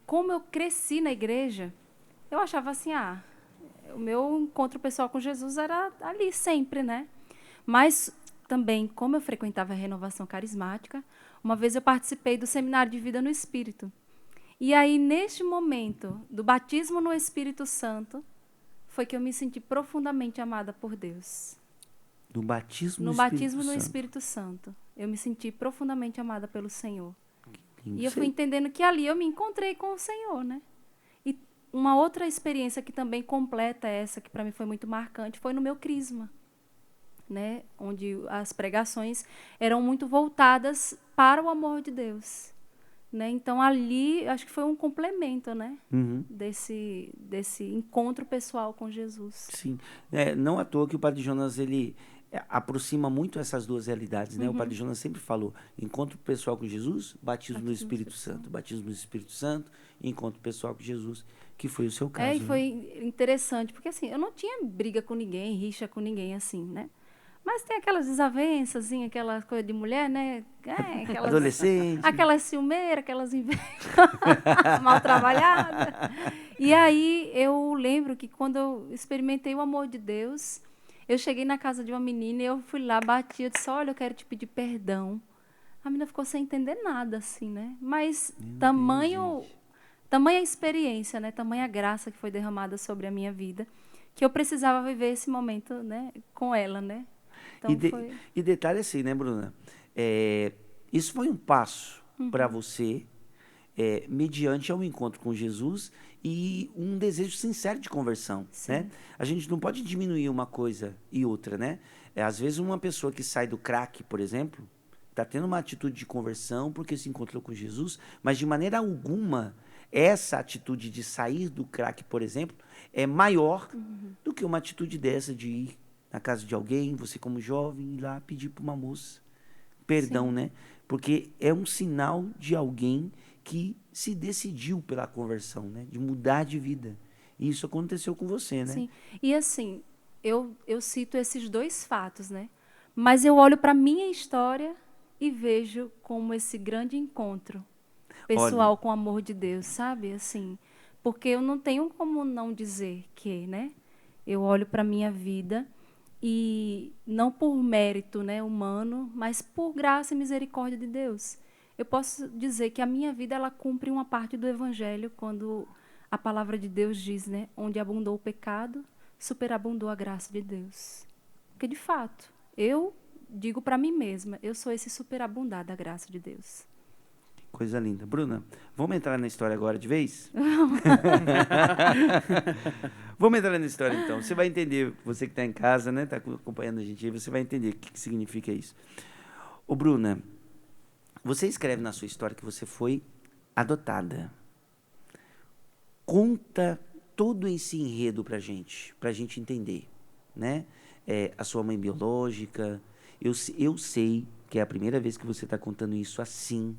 Como eu cresci na igreja, eu achava assim, o meu encontro pessoal com Jesus era ali sempre, né? Mas também, como eu frequentava a renovação carismática, uma vez eu participei do seminário de vida no Espírito. E aí, neste momento do batismo no Espírito Santo, foi que eu me senti profundamente amada por Deus. Do batismo no no batismo Espírito no Santo. Espírito Santo. Eu me senti profundamente amada pelo Senhor. Lindo. E eu fui entendendo que ali eu me encontrei com o Senhor, né? E uma outra experiência que também completa essa, que para mim foi muito marcante, foi no meu crisma, né? Onde as pregações eram muito voltadas para o amor de Deus, né? Então ali acho que foi um complemento, né? Uhum. Desse encontro pessoal com Jesus. Sim, não à toa que o Padre Jonas, ele aproxima muito essas duas realidades, né? O Padre Jonas sempre falou, encontro pessoal com Jesus, batismo no Espírito Santo. Batismo no Espírito Santo, encontro pessoal com Jesus, que foi o seu caso. E foi interessante, porque assim, eu não tinha briga com ninguém, rixa com ninguém, assim, né? Mas tem aquelas desavenças, assim, aquela coisa de mulher, né? Aquelas, adolescente. Aquelas ciumeiras, aquelas invejas mal trabalhadas. E aí eu lembro que quando eu experimentei o amor de Deus, eu cheguei na casa de uma menina e eu fui lá, bati, eu disse, olha, eu quero te pedir perdão. A menina ficou sem entender nada, assim, né? Mas tamanha experiência, né? Tamanha graça que foi derramada sobre a minha vida, que eu precisava viver esse momento, né? Com ela, né? Então foi... E detalhe assim, né, Bruna? Isso foi um passo para você, mediante ao encontro com Jesus e um desejo sincero de conversão, né? A gente não pode diminuir uma coisa e outra, né? Às vezes uma pessoa que sai do crack, por exemplo, está tendo uma atitude de conversão porque se encontrou com Jesus, mas de maneira alguma essa atitude de sair do crack, por exemplo, é maior do que uma atitude dessa de ir na casa de alguém, você como jovem, ir lá pedir para uma moça perdão, né? Porque é um sinal de alguém que se decidiu pela conversão, né? De mudar de vida. E isso aconteceu com você, né? Sim. E assim, eu cito esses dois fatos, né? Mas eu olho para a minha história e vejo como esse grande encontro pessoal com o amor de Deus, sabe? Assim, porque eu não tenho como não dizer que, né? Eu olho para a minha vida e não por mérito, né, humano, mas por graça e misericórdia de Deus. Eu posso dizer que a minha vida ela cumpre uma parte do Evangelho quando a palavra de Deus diz, né, onde abundou o pecado, superabundou a graça de Deus. Porque, de fato, eu digo para mim mesma, eu sou esse superabundar da graça de Deus. Coisa linda. Bruna, vamos entrar na história agora de vez? Vamos entrar na história então. Você vai entender, você que está em casa, né, está acompanhando a gente aí, você vai entender o que significa isso. Ô Bruna, você escreve na sua história que você foi adotada. Conta todo esse enredo pra gente entender, né? A sua mãe biológica, eu sei que é a primeira vez que você está contando isso assim,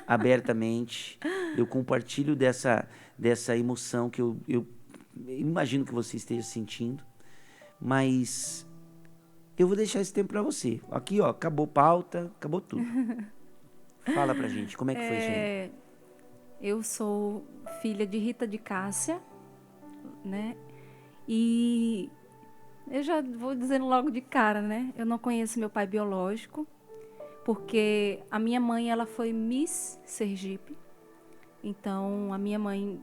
abertamente. Eu compartilho dessa emoção que eu imagino que você esteja sentindo, mas eu vou deixar esse tempo para você. Aqui, ó, acabou pauta, acabou tudo. Fala pra gente, como é que foi isso aí? Eu sou filha de Rita de Cássia, né? E eu já vou dizendo logo de cara, né? Eu não conheço meu pai biológico, porque a minha mãe ela foi Miss Sergipe. Então, a minha mãe,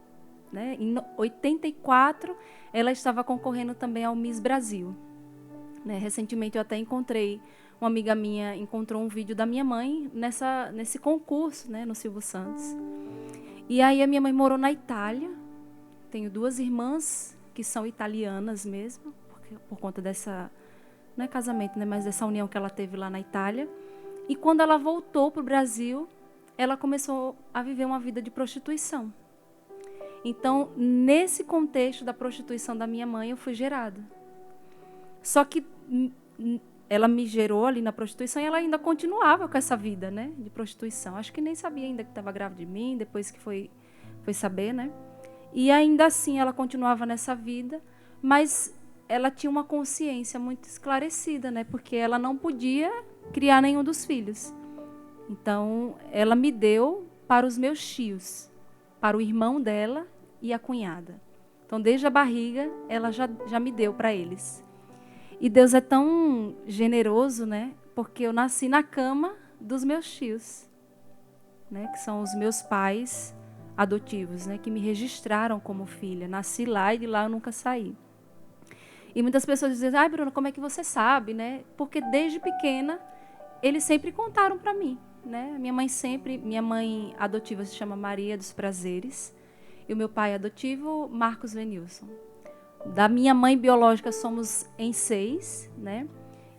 né, em 84, ela estava concorrendo também ao Miss Brasil. Né? Recentemente eu até encontrei, uma amiga minha encontrou um vídeo da minha mãe nesse concurso, né, no Silvio Santos. E aí a minha mãe morou na Itália. Tenho 2 irmãs que são italianas mesmo, por conta dessa, não é casamento, né, mas dessa união que ela teve lá na Itália. E quando ela voltou para o Brasil, ela começou a viver uma vida de prostituição. Então, nesse contexto da prostituição da minha mãe, eu fui gerada. Só que ela me gerou ali na prostituição e ela ainda continuava com essa vida, né, de prostituição. Acho que nem sabia ainda que estava grávida de mim, depois que foi saber, né? E ainda assim ela continuava nessa vida, mas ela tinha uma consciência muito esclarecida, né? Porque ela não podia criar nenhum dos filhos. Então, ela me deu para os meus tios, para o irmão dela e a cunhada. Então, desde a barriga, ela já me deu para eles. E Deus é tão generoso, né? Porque eu nasci na cama dos meus tios, né? Que são os meus pais adotivos, né? Que me registraram como filha. Nasci lá e de lá eu nunca saí. E muitas pessoas dizem, ai, Bruna, como é que você sabe, né? Porque desde pequena, eles sempre contaram para mim, né? Minha mãe adotiva se chama Maria dos Prazeres e o meu pai adotivo, Marcos Venilson. Da minha mãe biológica somos em 6, né?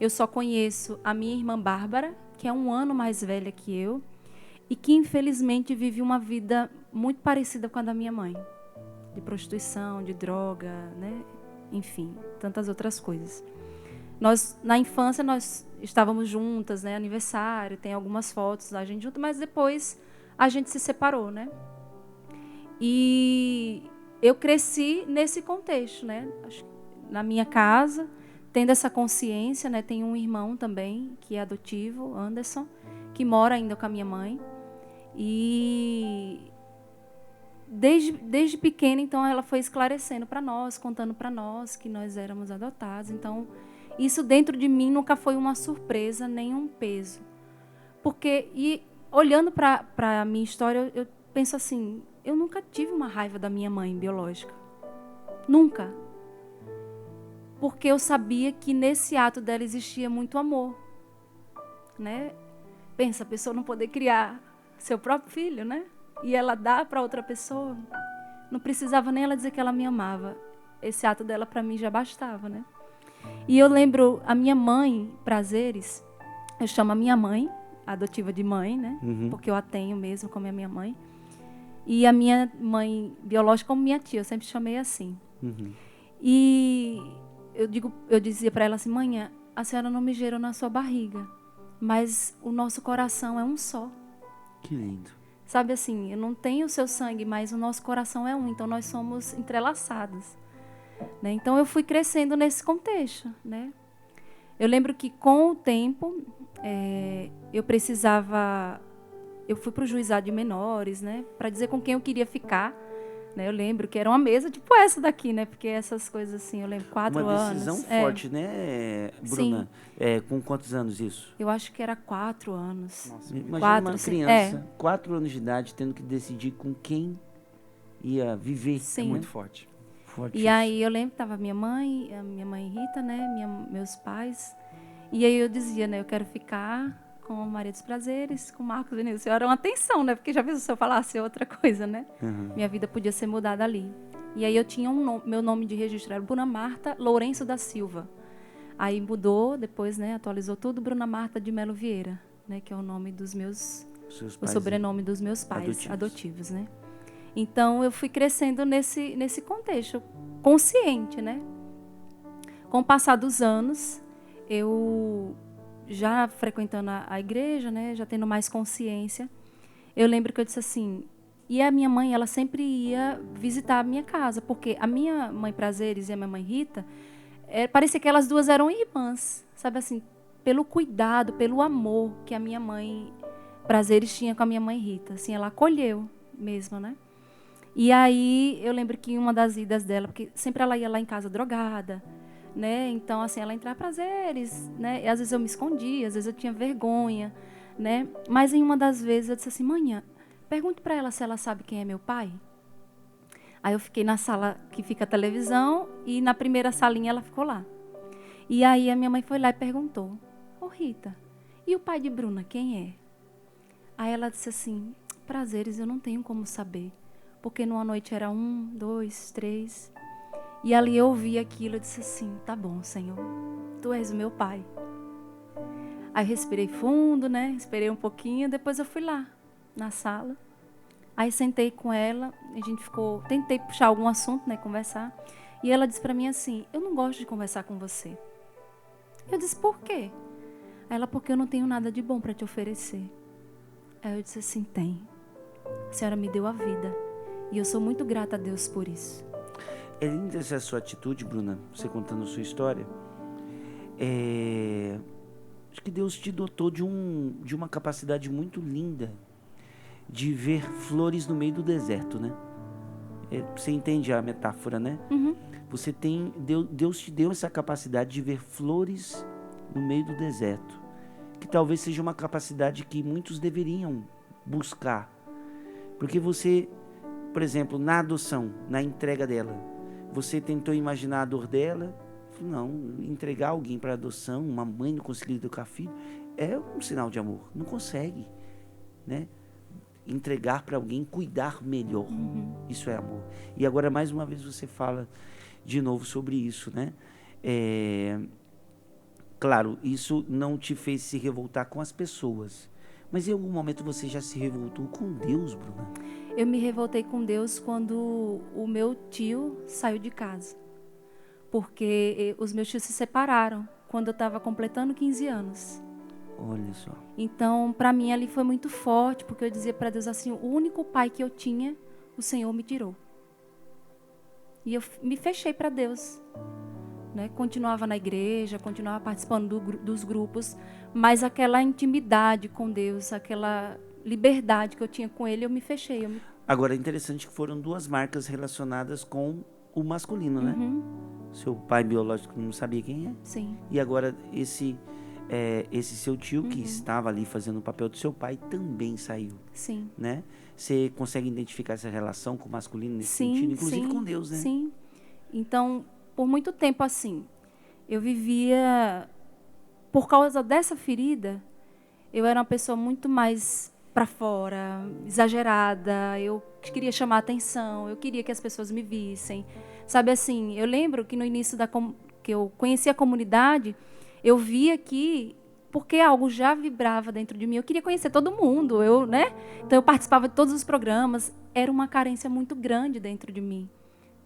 Eu só conheço a minha irmã Bárbara, que é 1 ano mais velha que eu e que infelizmente vive uma vida muito parecida com a da minha mãe, de prostituição, de droga, né? Enfim, tantas outras coisas. Nós, na infância, nós estávamos juntas, né? Aniversário, tem algumas fotos da gente junto, mas depois a gente se separou, né? E eu cresci nesse contexto, né? Na minha casa, tendo essa consciência, né? Tenho um irmão também, que é adotivo, Anderson, que mora ainda com a minha mãe. E desde pequena, então, ela foi esclarecendo para nós, contando para nós que nós éramos adotados. Então, isso dentro de mim nunca foi uma surpresa, nem um peso. Porque, e olhando para a minha história, eu penso assim, eu nunca tive uma raiva da minha mãe biológica. Nunca. Porque eu sabia que nesse ato dela existia muito amor. Né? Pensa, a pessoa não poder criar seu próprio filho, né? E ela dá para outra pessoa. Não precisava nem ela dizer que ela me amava. Esse ato dela para mim já bastava, né? E eu lembro a minha mãe, Prazeres, eu chamo a minha mãe, adotiva de mãe, né? Porque eu a tenho mesmo como a minha mãe. E a minha mãe biológica como minha tia, eu sempre chamei assim. E eu dizia para ela assim, mãe, a senhora não me gerou na sua barriga, mas o nosso coração é um só. Que lindo. Sabe assim, eu não tenho o seu sangue, mas o nosso coração é um, então nós somos entrelaçados. Né? Então eu fui crescendo nesse contexto. Né? Eu lembro que com o tempo, eu fui para o juizado de menores, né? Para dizer com quem eu queria ficar. Né? Eu lembro que era uma mesa tipo essa daqui, né? Porque essas coisas assim, eu lembro, 4 anos. Uma decisão forte, né, Bruna? Com quantos anos isso? Eu acho que era 4 anos. Nossa, imagina 4, uma criança, 4 anos de idade, tendo que decidir com quem ia viver. Sim. É muito forte. E aí eu lembro que estava a minha mãe Rita, né? Meus pais. E aí eu dizia, né? Eu quero ficar com Maria dos Prazeres, com Marcos Vinícius. Era uma tensão, né? Porque já viu se eu falasse outra coisa, né? Minha vida podia ser mudada ali. E aí eu tinha meu nome de registro era Bruna Marta Lourenço da Silva. Aí mudou, depois, né? Atualizou tudo, Bruna Marta de Melo Vieira, né? Que é o nome dos meus... o sobrenome dos meus pais adotivos, né? Então, eu fui crescendo nesse contexto, consciente, né? Com o passar dos anos, eu já frequentando a igreja, né? Já tendo mais consciência, eu lembro que eu disse assim... E a minha mãe, ela sempre ia visitar a minha casa, porque a minha mãe Prazeres e a minha mãe Rita, parecia que elas duas eram irmãs, sabe assim? Pelo cuidado, pelo amor que a minha mãe Prazeres tinha com a minha mãe Rita. Assim, ela acolheu mesmo, né? E aí, eu lembro que em uma das idas dela, porque sempre ela ia lá em casa drogada, né? Então, assim, ela entrava Prazeres, né? E às vezes eu me escondia, às vezes eu tinha vergonha, né? Mas em uma das vezes eu disse assim, mãe, pergunte para ela se ela sabe quem é meu pai. Aí eu fiquei na sala que fica a televisão e na primeira salinha ela ficou lá. E aí a minha mãe foi lá e perguntou, ô Rita, e o pai de Bruna, quem é? Aí ela disse assim, Prazeres, eu não tenho como saber. Porque numa noite era 1, 2, 3. E ali eu ouvi aquilo e disse assim, tá bom, Senhor, Tu és o meu pai. Aí eu respirei fundo, né? Esperei um pouquinho, depois eu fui lá, na sala. Aí sentei com ela, a gente tentei puxar algum assunto, né? Conversar. E ela disse para mim assim, eu não gosto de conversar com você. Eu disse, por quê? Aí ela, porque eu não tenho nada de bom para te oferecer. Aí eu disse assim, tem. A senhora me deu a vida. E eu sou muito grata a Deus por isso. É linda essa sua atitude, Bruna, você contando a sua história. Acho que Deus te dotou de uma capacidade muito linda de ver flores no meio do deserto, né? Você entende a metáfora, né? Você Deus te deu essa capacidade de ver flores no meio do deserto, que talvez seja uma capacidade que muitos deveriam buscar, porque você, por exemplo, na adoção, na entrega dela, você tentou imaginar a dor dela. Não, entregar alguém para adoção, uma mãe não conseguir educar filho, é um sinal de amor. Não consegue, né? Entregar para alguém, cuidar melhor. Isso é amor. E agora, mais uma vez, você fala de novo sobre isso, né? Claro, isso não te fez se revoltar com as pessoas. Mas em algum momento você já se revoltou com Deus, Bruna? Eu me revoltei com Deus quando o meu tio saiu de casa. Porque os meus tios se separaram quando eu estava completando 15 anos. Olha só. Então, para mim, ali foi muito forte, porque eu dizia para Deus assim, o único pai que eu tinha, o Senhor me tirou. E eu me fechei para Deus. Né? Continuava na igreja, continuava participando dos grupos, mas aquela intimidade com Deus, aquela liberdade que eu tinha com Ele, eu me fechei. Agora, é interessante que foram 2 marcas relacionadas com o masculino, né? Seu pai biológico não sabia quem é. Sim. E agora esse esse seu tio que estava ali fazendo o papel do seu pai também saiu, Sim. né? Você consegue identificar essa relação com o masculino nesse Sim, sentido, inclusive sim, com Deus, né? Sim. Então, por muito tempo assim, eu vivia, por causa dessa ferida, eu era uma pessoa muito mais para fora, exagerada, eu queria chamar atenção, eu queria que as pessoas me vissem. Sabe assim, eu lembro que no início que eu conheci a comunidade, eu via que, porque algo já vibrava dentro de mim, eu queria conhecer todo mundo, né? Então eu participava de todos os programas, era uma carência muito grande dentro de mim,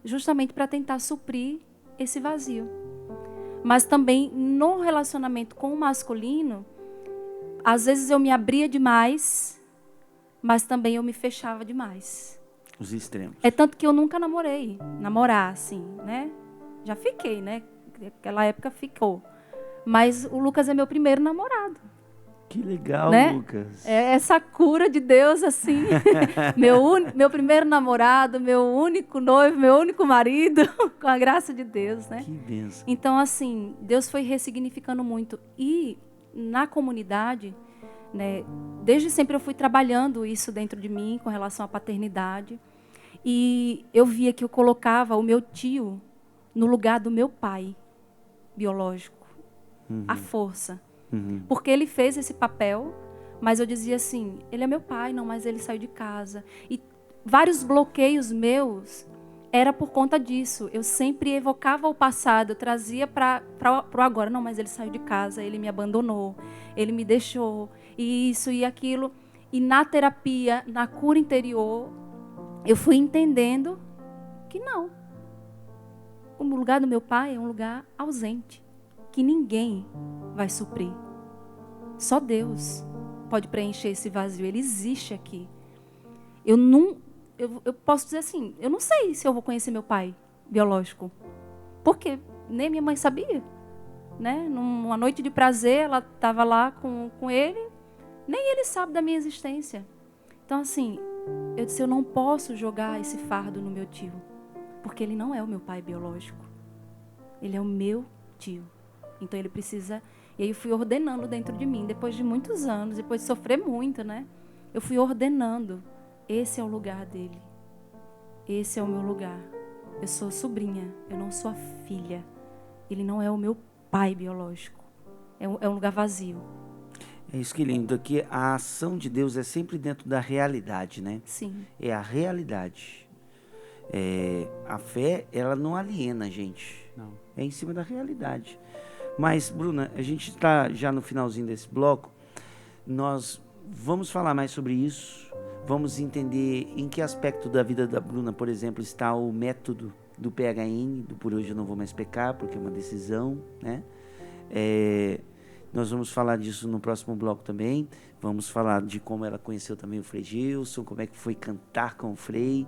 justamente para tentar suprir esse vazio. Mas também no relacionamento com o masculino, às vezes eu me abria demais, mas também eu me fechava demais. Os extremos. É tanto que eu nunca namorar, assim, né? Já fiquei, né? Naquela época ficou. Mas o Lucas é meu primeiro namorado. Que legal, né? Lucas. É essa cura de Deus, assim. meu primeiro namorado, meu único noivo, meu único marido, com a graça de Deus, né? Que bênção. Então, assim, Deus foi ressignificando muito. E na comunidade, né, desde sempre eu fui trabalhando isso dentro de mim, com relação à paternidade. E eu via que eu colocava o meu tio no lugar do meu pai biológico. À força. Porque ele fez esse papel, mas eu dizia assim, ele é meu pai, não, mas ele saiu de casa. E vários bloqueios meus era por conta disso. Eu sempre evocava o passado, eu trazia para o agora. Não, mas ele saiu de casa, ele me abandonou, ele me deixou, e isso e aquilo. E na terapia, na cura interior, eu fui entendendo que não. O lugar do meu pai é um lugar ausente, que ninguém vai suprir. Só Deus pode preencher esse vazio. Ele existe aqui. Eu posso dizer assim, eu não sei se eu vou conhecer meu pai biológico. Porque nem minha mãe sabia. Né? Numa noite de prazer, ela estava lá com ele. Nem ele sabe da minha existência. Então, assim, eu disse, eu não posso jogar esse fardo no meu tio. Porque ele não é o meu pai biológico. Ele é o meu tio. Então ele precisa... E aí eu fui ordenando dentro de mim, depois de muitos anos, depois de sofrer muito, né? Eu fui ordenando. Esse é o lugar dele. Esse é o meu lugar. Eu sou sobrinha, eu não sou a filha. Ele não é o meu pai biológico. É um lugar vazio. É isso que é lindo, que a ação de Deus é sempre dentro da realidade, né? Sim. É a realidade. A fé, ela não aliena a gente. Não. É em cima da realidade. Mas, Bruna, a gente está já no finalzinho desse bloco. Nós vamos falar mais sobre isso. Vamos entender em que aspecto da vida da Bruna, por exemplo, está o método do PHN, do Por Hoje Eu Não Vou Mais Pecar, porque é uma decisão, né? Nós vamos falar disso no próximo bloco também. Vamos falar de como ela conheceu também o Frei Gilson, como é que foi cantar com o Frei.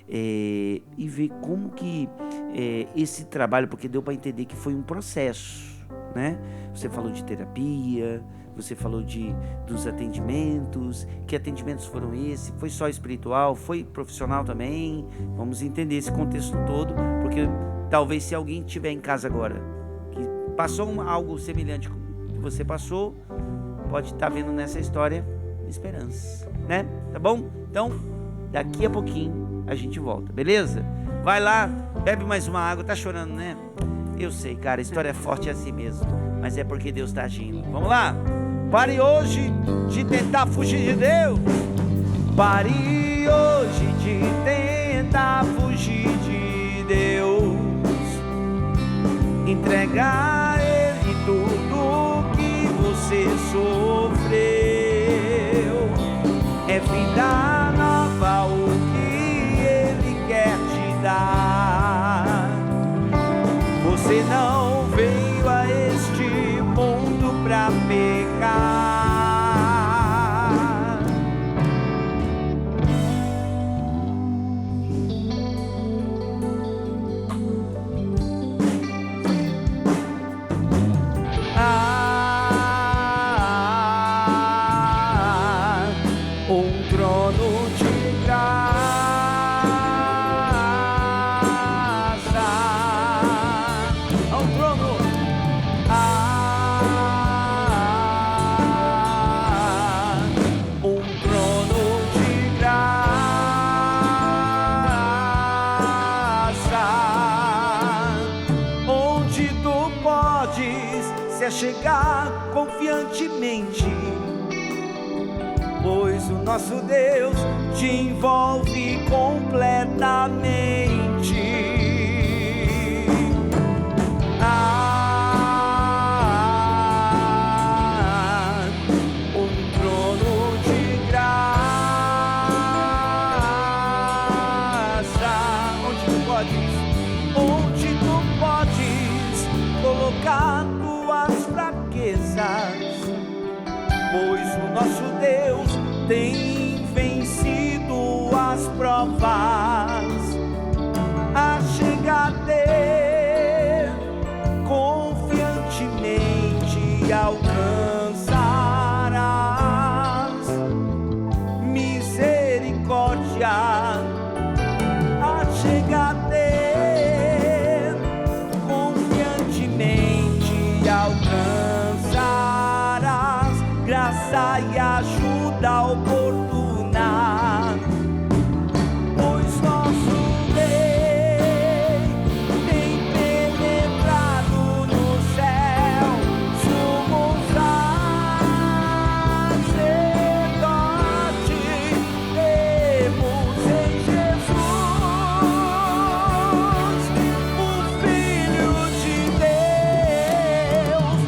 E ver como que esse trabalho, porque deu para entender que foi um processo, né? Você falou de terapia, você falou dos atendimentos, que atendimentos foram esses, foi só espiritual, foi profissional também. Vamos entender esse contexto todo, porque talvez se alguém estiver em casa agora, que passou algo semelhante que você passou, pode estar vendo nessa história esperança, né? Tá bom? Então, daqui a pouquinho a gente volta, beleza? Vai lá, bebe mais uma água, tá chorando, né? Eu sei, cara, a história é forte assim mesmo, mas é porque Deus tá agindo. Vamos lá? Pare hoje de tentar fugir de Deus. Pare hoje de tentar fugir de Deus. Entregar a Ele tudo que você sofreu. É vida nova o que Ele quer te dar. Você não veio a este mundo pra pecar. Um trono a chegar confiantemente, pois o nosso Deus te envolve completamente. Um trono de graça, onde tu podes colocar tuas fraquezas, pois o nosso Deus tem vencido as provas. A chegar até confiantemente alcançarás misericórdia. A chegar até confiantemente alcançarás graça e ajuda oportuna, pois nosso Rei tem penetrado no céu, sumo sacerdote, temos em Jesus, o Filho de Deus.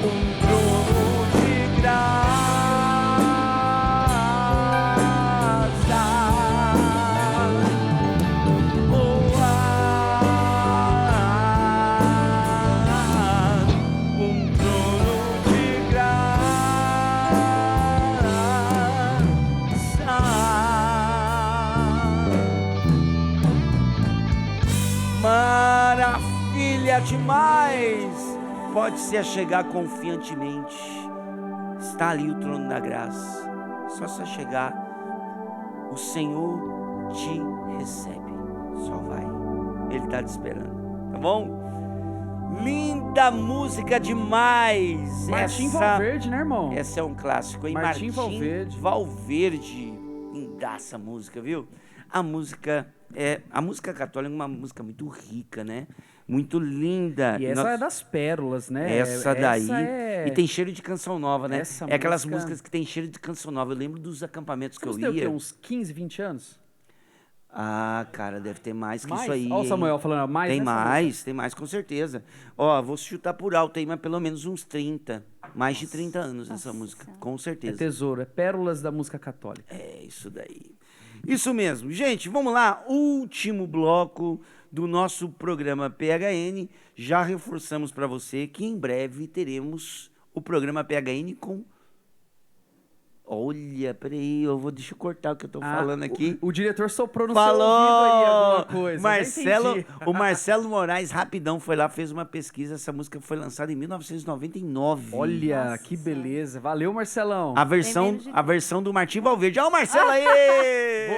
Um trono de graça, um trono de graça. Maravilha demais! Pode-se achegar confiantemente. Está ali o trono da graça. Só se chegar, o Senhor te recebe. Só vai. Ele está te esperando. Tá bom? Linda música demais! Martim Valverde, né, irmão? Essa é um clássico, hein? Martim Valverde. Valverde. Lindaça música, viu? A música católica é uma música muito rica, né? Muito linda. E essa é das pérolas, né? Essa daí. é- E tem cheiro de canção nova, né? Essa É aquelas música- músicas que tem cheiro de canção nova. Eu lembro dos acampamentos que eu Você tem o quê? ia. Uns 15, 20 anos? Ah, cara, deve ter mais que Mais? isso aí. Ó o hein? Samuel falando, mais Tem nessa mais, com certeza. Ó, vou chutar por alto aí, mas pelo menos uns 30. Mais de 30 anos essa música, com É certeza. tesouro, é pérolas da música católica. É isso daí. Isso mesmo. Gente, vamos lá. Último bloco do nosso programa PHN. Já reforçamos para você que em breve teremos o programa PHN com... Olha, peraí, deixa eu cortar o que eu tô falando aqui. O diretor soprou no Falou! seu ouvido aí alguma coisa. Marcelo, Já entendi. o Marcelo Moraes, rapidão, foi lá, fez uma pesquisa. Essa música foi lançada em 1999. Olha, Nossa que Senhora. beleza. Valeu, Marcelão. A versão do Martim Valverde. Olha o Marcelo aí!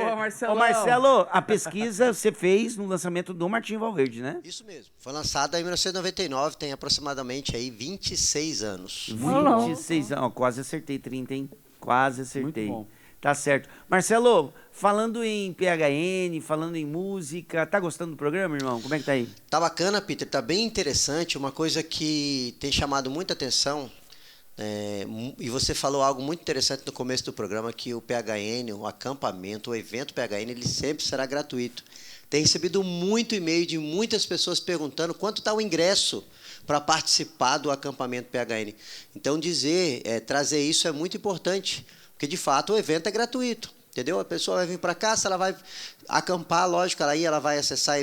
Boa, Marcelão. Ô, Marcelo, a pesquisa você fez no lançamento do Martim Valverde, né? Isso mesmo. Foi lançada em 1999, tem aproximadamente aí 26 anos. 26 anos, ó, quase acertei 30, hein? Quase acertei. Muito bom. Tá certo. Marcelo, falando em PHN, falando em música, tá gostando do programa, irmão? Como é que tá aí? Tá bacana, Peter, tá bem interessante. Uma coisa que tem chamado muita atenção, e você falou algo muito interessante no começo do programa, que o PHN, o acampamento, o evento PHN, ele sempre será gratuito. Tem recebido muito e-mail de muitas pessoas perguntando quanto está o ingresso para participar do acampamento PHN. Então, trazer isso é muito importante, porque, de fato, o evento é gratuito, entendeu? A pessoa vai vir para cá, se ela vai acampar, lógico, ela vai acessar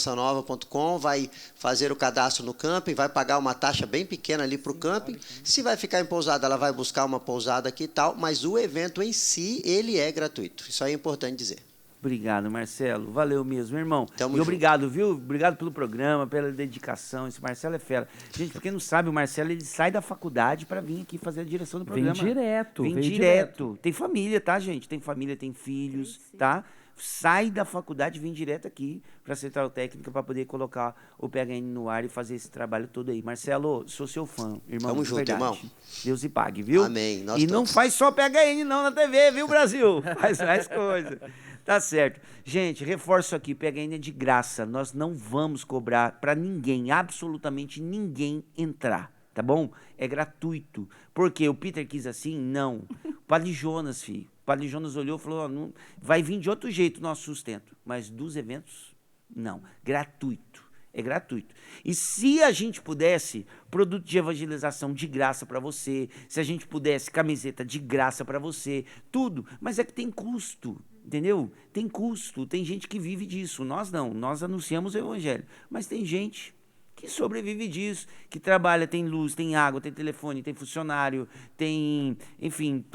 eventos.cançãonova.com, vai fazer o cadastro no camping, vai pagar uma taxa bem pequena ali para o camping. Se vai ficar em pousada, ela vai buscar uma pousada aqui e tal, mas o evento em si, ele é gratuito. Isso aí é importante dizer. Obrigado, Marcelo. Valeu mesmo, irmão. Tamo E junto. obrigado, viu? Obrigado pelo programa, pela dedicação. Esse Marcelo é fera. Gente, pra quem não sabe, o Marcelo ele sai da faculdade pra vir aqui fazer a direção do Vem programa. direto. Vem direto. Tem família, tá, gente? Tem família, tem filhos, tá? Sai da faculdade e vem direto aqui pra Central Técnica pra poder colocar o PHN no ar e fazer esse trabalho todo aí. Marcelo, sou seu fã, irmão. Tamo de junto, verdade. irmão. Deus e pague, viu? Amém. Nós E não todos. faz só PHN não na TV, viu, Brasil? Faz mais coisa. Tá certo. Gente, reforço aqui, PHN é de graça. Nós não vamos cobrar para ninguém, absolutamente ninguém entrar, tá bom? É gratuito. Porque o Peter quis assim? Não. O Padre Jonas, filho. O Padre Jonas olhou e falou, ó, não, vai vir de outro jeito o nosso sustento. Mas dos eventos, não. Gratuito. É gratuito. E se a gente pudesse, produto de evangelização de graça para você, se a gente pudesse, camiseta de graça para você, tudo. Mas é que tem custo, entendeu? Tem custo. Tem gente que vive disso. Nós não. Nós anunciamos o evangelho. Mas tem gente que sobrevive disso, que trabalha, tem luz, tem água, tem telefone, tem funcionário, tem, enfim,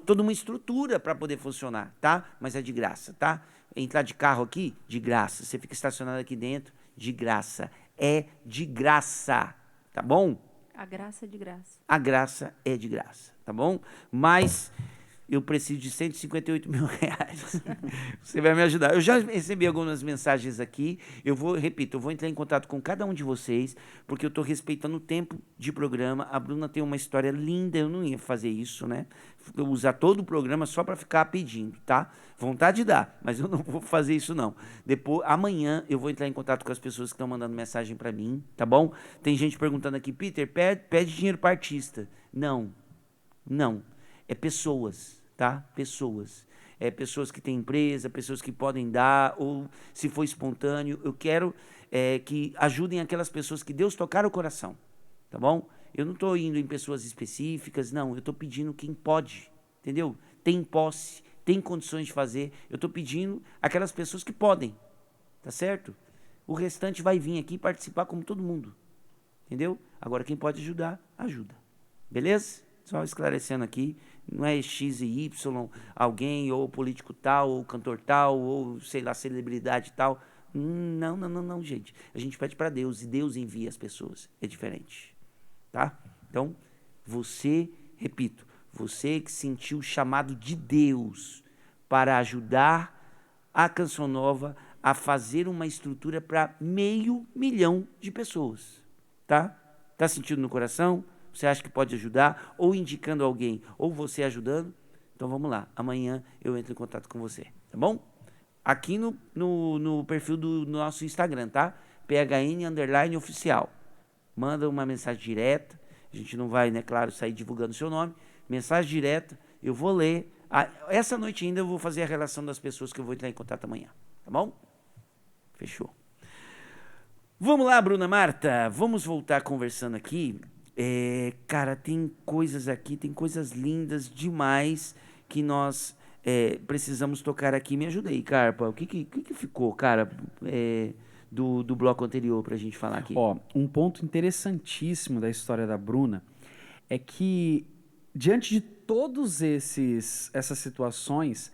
toda uma estrutura para poder funcionar, tá? Mas é de graça, tá? Entrar de carro aqui, de graça. Você fica estacionado aqui dentro, de graça. É de graça, tá bom? A graça é de graça. A graça é de graça, tá bom? Mas eu preciso de 158 mil reais. Você vai me ajudar. Eu já recebi algumas mensagens aqui. Eu vou entrar em contato com cada um de vocês, porque eu estou respeitando o tempo de programa. A Bruna tem uma história linda. Eu não ia fazer isso, né? Usar todo o programa só para ficar pedindo, tá? Vontade dá, mas eu não vou fazer isso, não. Depois, amanhã, eu vou entrar em contato com as pessoas que estão mandando mensagem para mim, tá bom? Tem gente perguntando aqui, Peter, pede dinheiro para artista. Não. É pessoas, tá? Pessoas. É pessoas que têm empresa, pessoas que podem dar, ou se for espontâneo. Eu quero que ajudem aquelas pessoas que Deus tocar o coração, tá bom? Eu não estou indo em pessoas específicas, não. Eu estou pedindo quem pode, entendeu? Tem posse, tem condições de fazer. Eu estou pedindo aquelas pessoas que podem, tá certo? O restante vai vir aqui participar como todo mundo, entendeu? Agora quem pode ajudar, ajuda. Beleza? Só esclarecendo aqui, não é X e Y, alguém, ou político tal, ou cantor tal, ou, sei lá, celebridade tal. Não, gente. A gente pede para Deus, e Deus envia as pessoas. É diferente, tá? Então, você, repito, você que sentiu o chamado de Deus para ajudar a Canção Nova a fazer uma estrutura para 500 mil de pessoas, tá? Tá sentindo no coração? Você acha que pode ajudar? Ou indicando alguém, ou você ajudando? Então vamos lá. Amanhã eu entro em contato com você, tá bom? Aqui no perfil do nosso Instagram, tá? PHN_oficial. Manda uma mensagem direta. A gente não vai, né, claro, sair divulgando o seu nome. Mensagem direta, eu vou ler. Essa noite ainda eu vou fazer a relação das pessoas que eu vou entrar em contato amanhã, tá bom? Fechou. Vamos lá, Bruna Marta. Vamos voltar conversando aqui. Cara, tem coisas aqui, tem coisas lindas demais que nós precisamos tocar aqui. Me ajuda aí, Carpa. O que ficou, cara, do bloco anterior pra gente falar aqui? Ó, um ponto interessantíssimo da história da Bruna é que, diante de todas essas situações,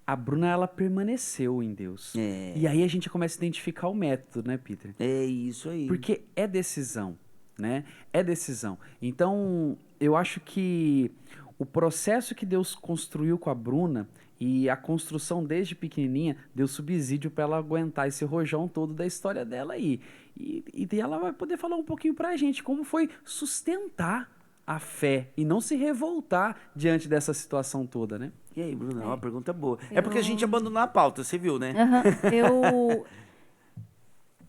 a Bruna, ela permaneceu em Deus. E aí a gente começa a identificar o método, né, Peter? É isso aí. Porque é decisão, né? É decisão. Então, eu acho que o processo que Deus construiu com a Bruna e a construção desde pequenininha deu subsídio para ela aguentar esse rojão todo da história dela aí. E ela vai poder falar um pouquinho pra gente como foi sustentar a fé e não se revoltar diante dessa situação toda, né? E aí, Bruna, uma pergunta boa. É porque a gente abandonou a pauta, você viu, né?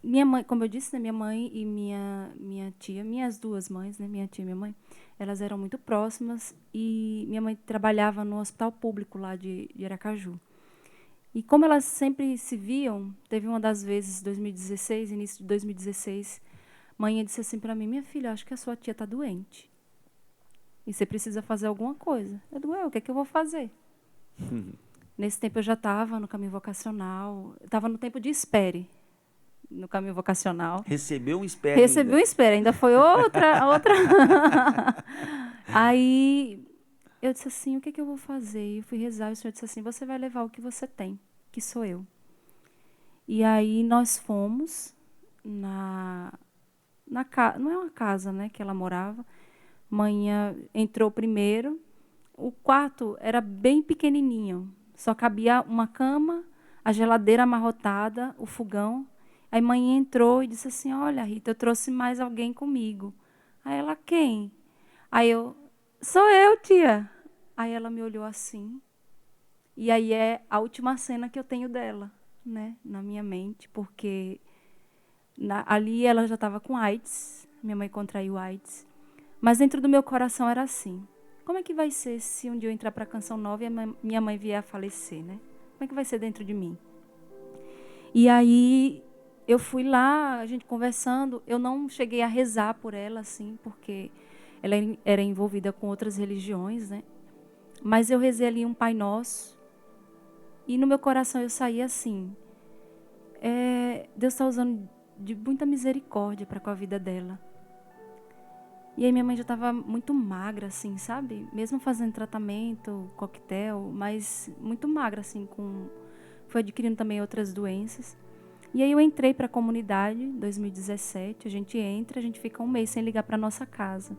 Minha mãe, como eu disse, né, minha mãe e minha tia, minhas duas mães, né, minha tia e minha mãe, elas eram muito próximas e minha mãe trabalhava no hospital público lá de Aracaju. E como elas sempre se viam, teve uma das vezes, 2016, início de 2016, mãe disse assim para mim, minha filha, acho que a sua tia está doente. E você precisa fazer alguma coisa. Eu digo, o que é que eu vou fazer? Nesse tempo eu já estava no caminho vocacional, estava no tempo de espere. No caminho vocacional. Recebeu um espera. Recebi um espera, ainda foi outra. Aí eu disse assim, o que é que eu vou fazer? E eu fui rezar, e o Senhor disse assim, você vai levar o que você tem, que sou eu. E aí nós fomos na casa, não é uma casa, né, que ela morava. Manhã entrou primeiro, o quarto era bem pequenininho, só cabia uma cama, a geladeira amarrotada, o fogão. Aí mãe entrou e disse assim, olha, Rita, eu trouxe mais alguém comigo. Aí ela, quem? Aí eu, sou eu, tia. Aí ela me olhou assim E aí é a última cena que eu tenho dela, né, na minha mente, porque ali ela já estava com AIDS, minha mãe contraiu AIDS, mas dentro do meu coração era assim: como é que vai ser se um dia eu entrar para a Canção Nova e minha mãe vier a falecer, né? Como é que vai ser dentro de mim? E aí eu fui lá, a gente conversando, eu não cheguei a rezar por ela, assim, porque ela era envolvida com outras religiões, né? Mas eu rezei ali um Pai Nosso, e no meu coração eu saí assim: Deus está usando de muita misericórdia para com a vida dela. E aí minha mãe já estava muito magra, assim, sabe? Mesmo fazendo tratamento, coquetel, mas muito magra, assim, foi adquirindo também outras doenças. E aí eu entrei para a comunidade em 2017, a gente fica um mês sem ligar para nossa casa.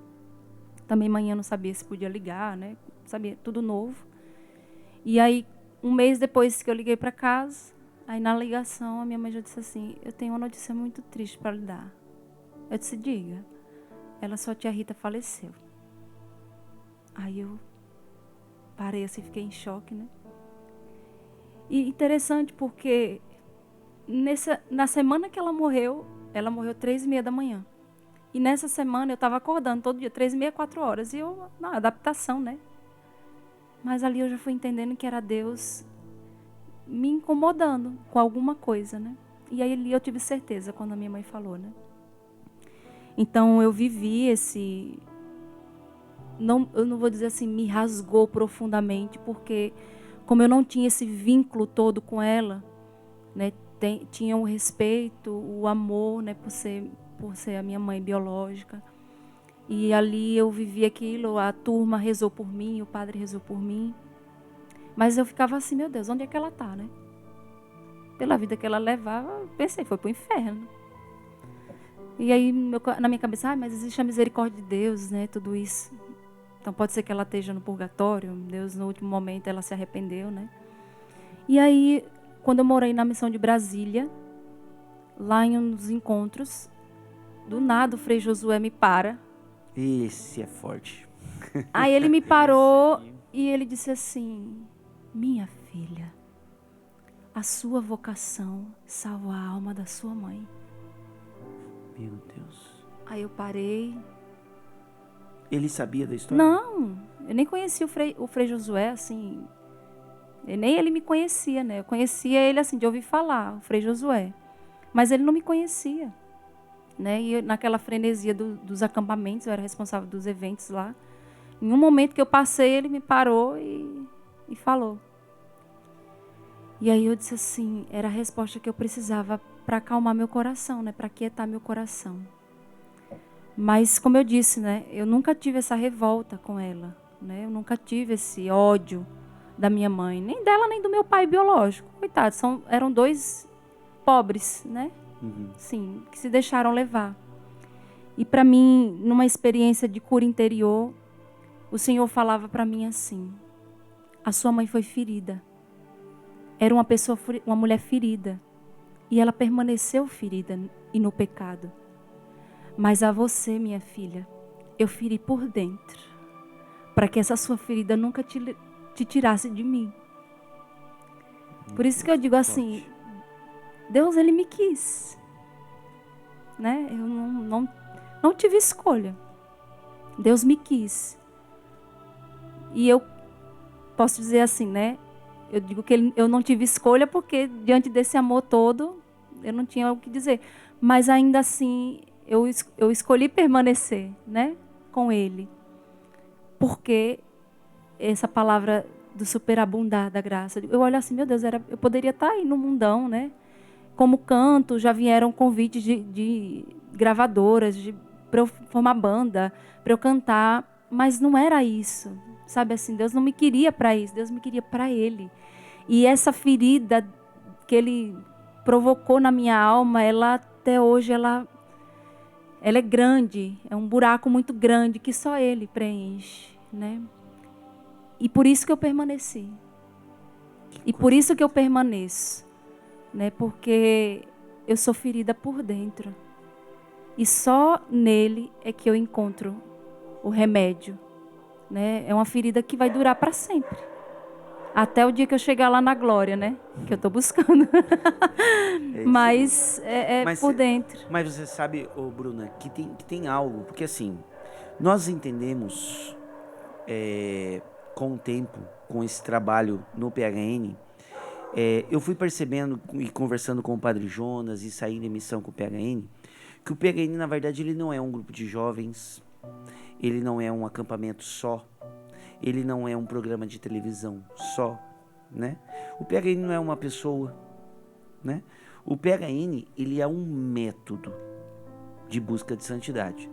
Também manhã não sabia se podia ligar, né? Sabia, tudo novo. E aí, um mês depois que eu liguei para casa, aí na ligação a minha mãe já disse assim: eu tenho uma notícia muito triste para lhe dar. Eu disse: diga. Sua tia Rita faleceu. Aí eu parei assim, fiquei em choque, né? E interessante porque na semana que ela morreu 3h30 da manhã. E nessa semana eu estava acordando todo dia, 3h30, 4 horas. E eu, na adaptação, né? Mas ali eu já fui entendendo que era Deus me incomodando com alguma coisa, né? E aí ali eu tive certeza quando a minha mãe falou, né? Então eu vivi eu não vou dizer assim, me rasgou profundamente, porque como eu não tinha esse vínculo todo com ela, né? Tinha o respeito, o amor, né? Por ser a minha mãe biológica. E ali eu vivi aquilo, a turma rezou por mim, o padre rezou por mim. Mas eu ficava assim: meu Deus, onde é que ela está, né? Pela vida que ela levava, eu pensei, foi para o inferno. E aí, na minha cabeça, mas existe a misericórdia de Deus, né? Tudo isso. Então pode ser que ela esteja no purgatório. Deus, no último momento, ela se arrependeu, né? E aí, quando eu morei na missão de Brasília, lá em um dos encontros, do nada o Frei Josué me para. Esse é forte. Aí ele me parou e ele disse assim: minha filha, a sua vocação salva a alma da sua mãe. Meu Deus. Aí eu parei. Ele sabia da história? Não, eu nem conhecia o Frei Josué, assim. Nem ele me conhecia, né? Eu conhecia ele, assim, de ouvir falar, o Frei Josué. Mas ele não me conhecia, né? E naquela frenesia dos acampamentos, eu era responsável dos eventos lá. Em um momento que eu passei, ele me parou e falou. E aí eu disse assim, era a resposta que eu precisava para acalmar meu coração, né? Para aquietar meu coração. Mas, como eu disse, né? Eu nunca tive essa revolta com ela, né? Eu nunca tive esse ódio da minha mãe, nem dela, nem do meu pai biológico. Coitados, eram dois pobres, né? Uhum. Sim, que se deixaram levar. E para mim, numa experiência de cura interior, o Senhor falava para mim assim: a sua mãe foi ferida. Era uma mulher ferida. E ela permaneceu ferida e no pecado. Mas a você, minha filha, eu feri por dentro, para que essa sua ferida nunca te tirasse de mim. Por isso que eu digo assim, Deus, Ele me quis. Né? Eu não tive escolha. Deus me quis. E eu posso dizer assim, né? Eu digo que eu não tive escolha porque diante desse amor todo, eu não tinha o que dizer. Mas ainda assim, eu escolhi permanecer, né, com Ele. Porque essa palavra do superabundar da graça, eu olho assim, meu Deus, eu poderia estar aí no mundão, né? Como canto, já vieram convites de gravadoras, para eu formar banda, para eu cantar, mas não era isso. Sabe assim, Deus não me queria para isso, Deus me queria para Ele. E essa ferida que Ele provocou na minha alma, ela até hoje, ela é grande, é um buraco muito grande que só Ele preenche, né? E por isso que eu permaneci. E por isso que eu permaneço, né? Porque eu sou ferida por dentro. E só nele é que eu encontro o remédio, né? É uma ferida que vai durar para sempre. Até o dia que eu chegar lá na glória, né? Que eu estou buscando. Mas é Mas por cê- dentro. Mas você sabe, ô Bruna, que tem algo, porque assim, nós entendemos com o tempo, com esse trabalho no PHN, eu fui percebendo e conversando com o Padre Jonas e saindo em missão com o PHN, que o PHN, na verdade, ele não é um grupo de jovens, ele não é um acampamento só, ele não é um programa de televisão só, né? O PHN não é uma pessoa, né? O PHN, ele é um método de busca de santidade.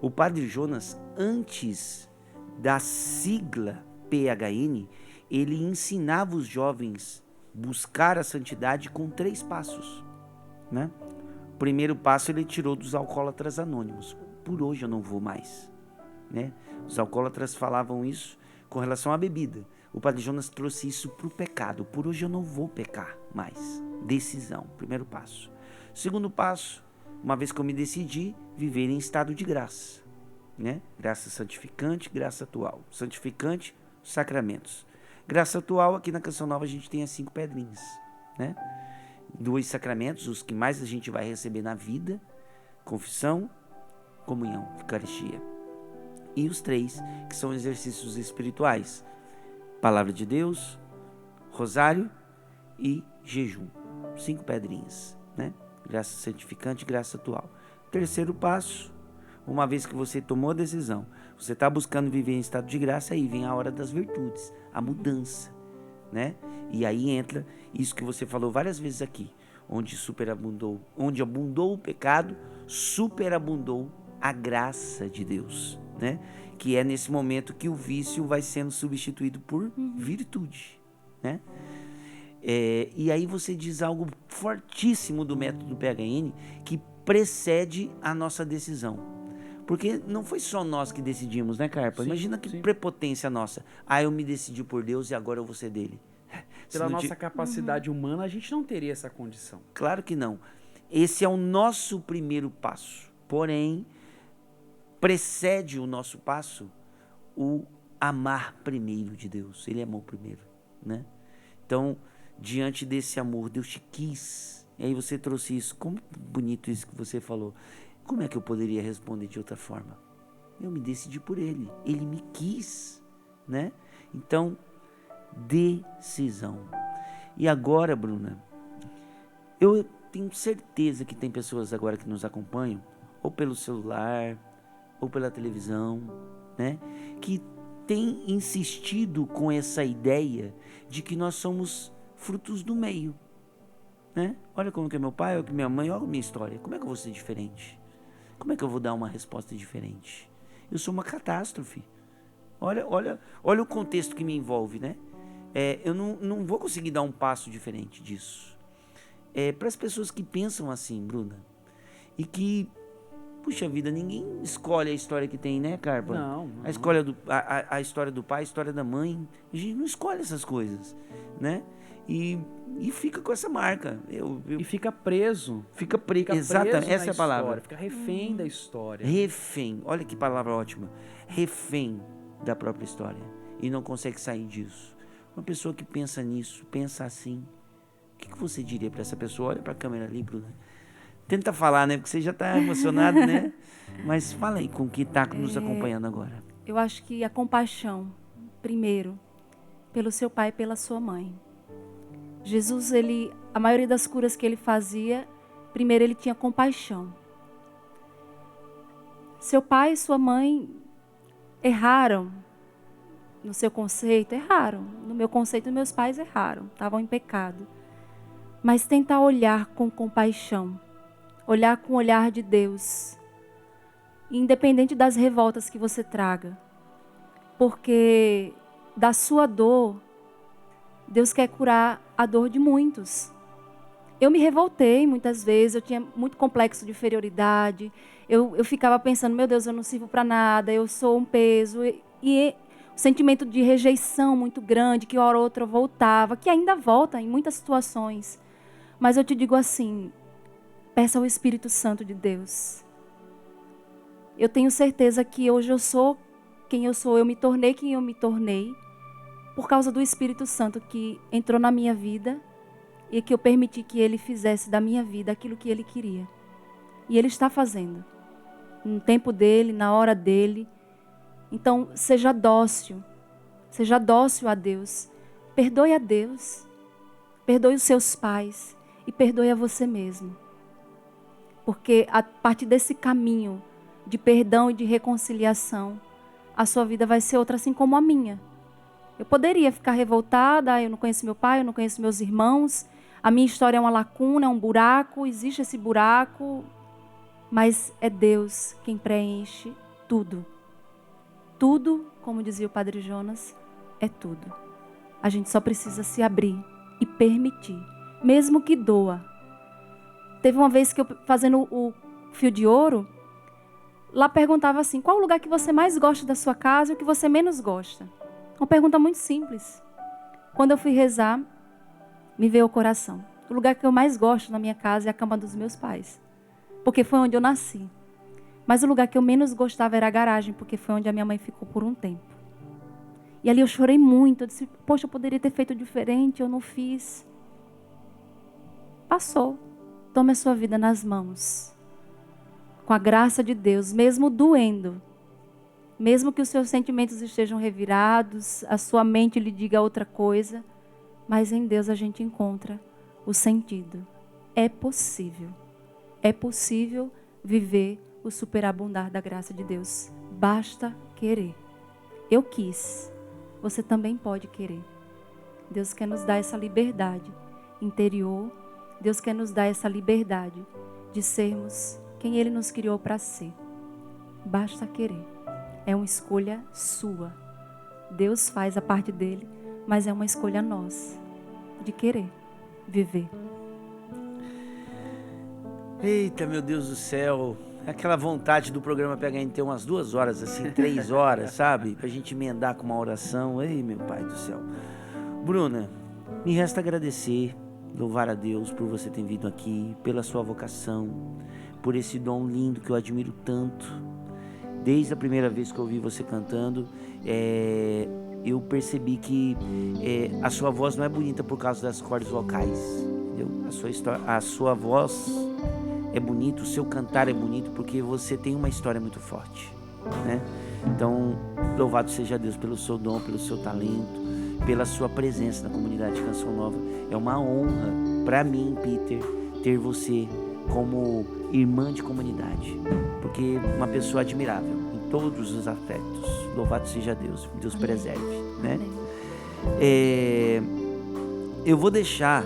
O Padre Jonas, antes da sigla PHN, ele ensinava os jovens buscar a santidade com 3 passos, né? O primeiro passo ele tirou dos alcoólatras anônimos. Por hoje eu não vou mais, né? Os alcoólatras falavam isso com relação à bebida. O Padre Jonas trouxe isso para o pecado. Por hoje eu não vou pecar mais. Decisão, primeiro passo. Segundo passo, uma vez que eu me decidi, viver em estado de graça, né? Graça santificante, graça atual. Santificante, sacramentos. Graça atual, aqui na Canção Nova a gente tem as 5 pedrinhas, né? 2 sacramentos, os que mais a gente vai receber na vida: confissão, comunhão, eucaristia. E os 3, que são exercícios espirituais: palavra de Deus, rosário e jejum. 5 pedrinhas, né? Graça santificante, graça atual. Terceiro passo, uma vez que você tomou a decisão, você está buscando viver em estado de graça, aí vem a hora das virtudes, a mudança, né? E aí entra isso que você falou várias vezes aqui, onde abundou o pecado, superabundou a graça de Deus, né? Que é nesse momento que o vício vai sendo substituído por virtude, né? E aí você diz algo fortíssimo do método PHN que precede a nossa decisão. Porque não foi só nós que decidimos, né, Carpa? Sim, Imagina que sim. prepotência nossa. Eu me decidi por Deus e agora eu vou ser dele. Se Pela não nossa ti- capacidade humana, a gente não teria essa condição. Claro que não. Esse é o nosso primeiro passo. Porém, precede o nosso passo o amar primeiro de Deus. Ele amou primeiro, né? Então, diante desse amor, Deus te quis. E aí você trouxe isso. Como bonito isso que você falou. Como é que eu poderia responder de outra forma? Eu me decidi por Ele. Ele me quis, né? Então, decisão. E agora, Bruna, eu tenho certeza que tem pessoas agora que nos acompanham, ou pelo celular, ou pela televisão, né? Que tem insistido com essa ideia de que nós somos frutos do meio, né? Olha como que é meu pai, olha que minha mãe, olha a minha história. Como é que eu vou ser diferente? Como é que eu vou dar uma resposta diferente? Eu sou uma catástrofe. Olha o contexto que me envolve, né? Eu não vou conseguir dar um passo diferente disso. Para as pessoas que pensam assim, Bruna, e que, puxa vida, ninguém escolhe a história que tem, né, Carpa? Não. A história do pai, a história da mãe, a gente não escolhe essas coisas, né? E fica com essa marca. E fica preso. Fica preso. Preso Exatamente, na essa é a palavra. história, fica refém da história. Refém. Olha que palavra ótima. Refém da própria história. E não consegue sair disso. Uma pessoa que pensa nisso, pensa assim, o que você diria para essa pessoa? Olha para a câmera ali, Bruna. Tenta falar, né? Porque você já está emocionado, né? Mas fala aí com quem está nos acompanhando agora. Eu acho que a compaixão, primeiro, pelo seu pai e pela sua mãe. Jesus, a maioria das curas que ele fazia, primeiro ele tinha compaixão. Seu pai e sua mãe erraram no seu conceito, erraram. No meu conceito, meus pais erraram, estavam em pecado. Mas tentar olhar com compaixão, olhar com o olhar de Deus, independente das revoltas que você traga. Porque da sua dor, Deus quer curar a dor de muitos. Eu me revoltei muitas vezes, eu tinha muito complexo de inferioridade, eu ficava pensando, meu Deus, eu não sirvo para nada, eu sou um peso. E o sentimento de rejeição muito grande, que hora ou outra eu voltava, que ainda volta em muitas situações. Mas eu te digo assim, peça ao Espírito Santo de Deus. Eu tenho certeza que hoje eu sou quem eu sou, eu me tornei quem eu me tornei, por causa do Espírito Santo que entrou na minha vida e que eu permiti que ele fizesse da minha vida aquilo que ele queria. E ele está fazendo. No tempo dele, na hora dele. Então, seja dócil a Deus. Perdoe a Deus. Perdoe os seus pais e perdoe a você mesmo. Porque a partir desse caminho de perdão e de reconciliação, a sua vida vai ser outra, assim como a minha. Eu poderia ficar revoltada, eu não conheço meu pai, eu não conheço meus irmãos, a minha história é uma lacuna, é um buraco, existe esse buraco, mas é Deus quem preenche tudo. Tudo, como dizia o Padre Jonas, é tudo. A gente só precisa se abrir e permitir, mesmo que doa. Teve uma vez que eu, fazendo o fio de ouro, lá perguntava assim, qual o lugar que você mais gosta da sua casa e o que você menos gosta? Uma pergunta muito simples. Quando eu fui rezar, me veio ao coração. O lugar que eu mais gosto na minha casa é a cama dos meus pais, porque foi onde eu nasci. Mas o lugar que eu menos gostava era a garagem, porque foi onde a minha mãe ficou por um tempo. E ali eu chorei muito, eu disse, poxa, eu poderia ter feito diferente, eu não fiz. Passou. Tome a sua vida nas mãos. Com a graça de Deus, mesmo doendo, mesmo que os seus sentimentos estejam revirados, a sua mente lhe diga outra coisa, mas em Deus a gente encontra o sentido. É possível viver o superabundar da graça de Deus. Basta querer. Eu quis, você também pode querer. Deus quer nos dar essa liberdade interior, Deus quer nos dar essa liberdade de sermos quem Ele nos criou para ser. Basta querer. É uma escolha sua. Deus faz a parte dele, mas é uma escolha nossa de querer viver. Eita, meu Deus do céu. Aquela vontade do programa PHN ter umas 2 horas, assim, 3 horas, sabe? Pra gente emendar com uma oração. Ei, meu Pai do céu. Bruna, me resta agradecer, louvar a Deus por você ter vindo aqui, pela sua vocação, por esse dom lindo que eu admiro tanto. Desde a primeira vez que eu ouvi você cantando, eu percebi que a sua voz não é bonita por causa das cordas vocais, entendeu? A sua voz é bonita, o seu cantar é bonito porque você tem uma história muito forte, né? Então, louvado seja Deus pelo seu dom, pelo seu talento, pela sua presença na comunidade Canção Nova. É uma honra para mim, Peter, ter você como irmã de comunidade, porque uma pessoa admirável em todos os aspectos. Louvado seja Deus, Deus preserve, né? Eu vou deixar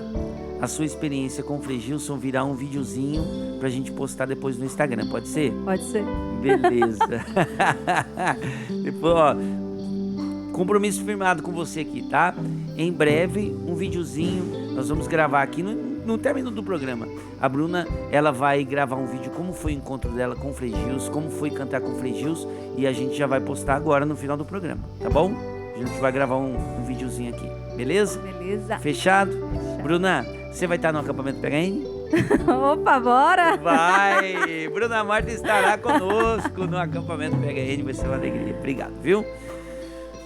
a sua experiência com o Frei Gilson virar um videozinho pra gente postar depois no Instagram, pode ser? Pode ser. Beleza. Depois, ó, compromisso firmado com você aqui, tá? Em breve, um videozinho, nós vamos gravar aqui no término do programa. A Bruna, ela vai gravar um vídeo como foi o encontro dela com o Frei Gilson, como foi cantar com o Frei Gilson, e a gente já vai postar agora no final do programa, tá bom? A gente vai gravar um videozinho aqui, beleza? Beleza. Fechado? Bruna, você vai estar no acampamento PHN? Opa, bora! Vai! Bruna Marta estará conosco no acampamento PHN, vai ser uma alegria. Obrigado, viu?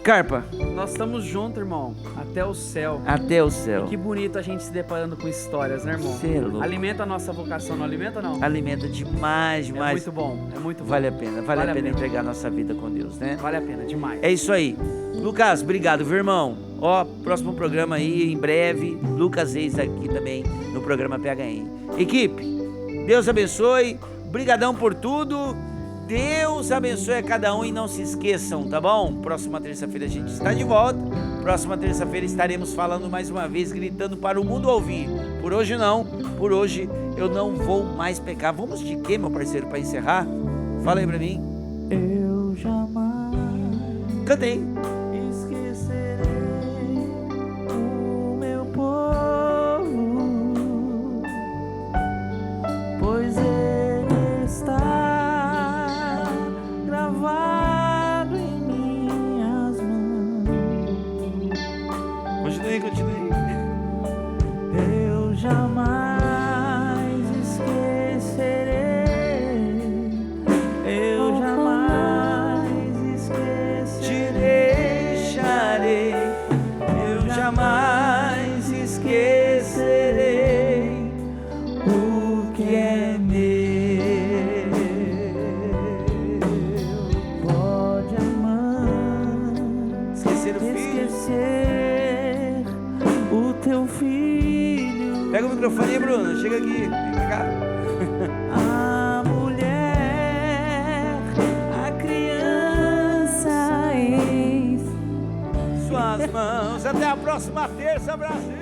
Carpa. Nós estamos juntos, irmão. Até o céu. Até o céu. E que bonito a gente se deparando com histórias, né, irmão? Cê é louco. Alimenta a nossa vocação, não alimenta, não? Alimenta demais, demais. É muito bom, é muito bom. Vale a pena, vale a pena entregar a nossa vida com Deus, né? Vale a pena, demais. É isso aí. Lucas, obrigado, viu, irmão? Ó, próximo programa aí, em breve. Lucas Reis aqui também no programa PHN. Equipe, Deus abençoe. Brigadão por tudo. Deus abençoe a cada um e não se esqueçam, tá bom? Próxima terça-feira a gente está de volta. Próxima terça-feira estaremos falando mais uma vez, gritando para o mundo ouvir. Por hoje não, por hoje eu não vou mais pecar. Vamos de quê, meu parceiro, para encerrar? Fala aí pra mim. Eu jamais Cantei. esquecerei o meu povo, pois ele está gravado em minhas mãos. Continue. Eu jamais esquecerei. Eu jamais esquecerei. a próxima terça, Brasil!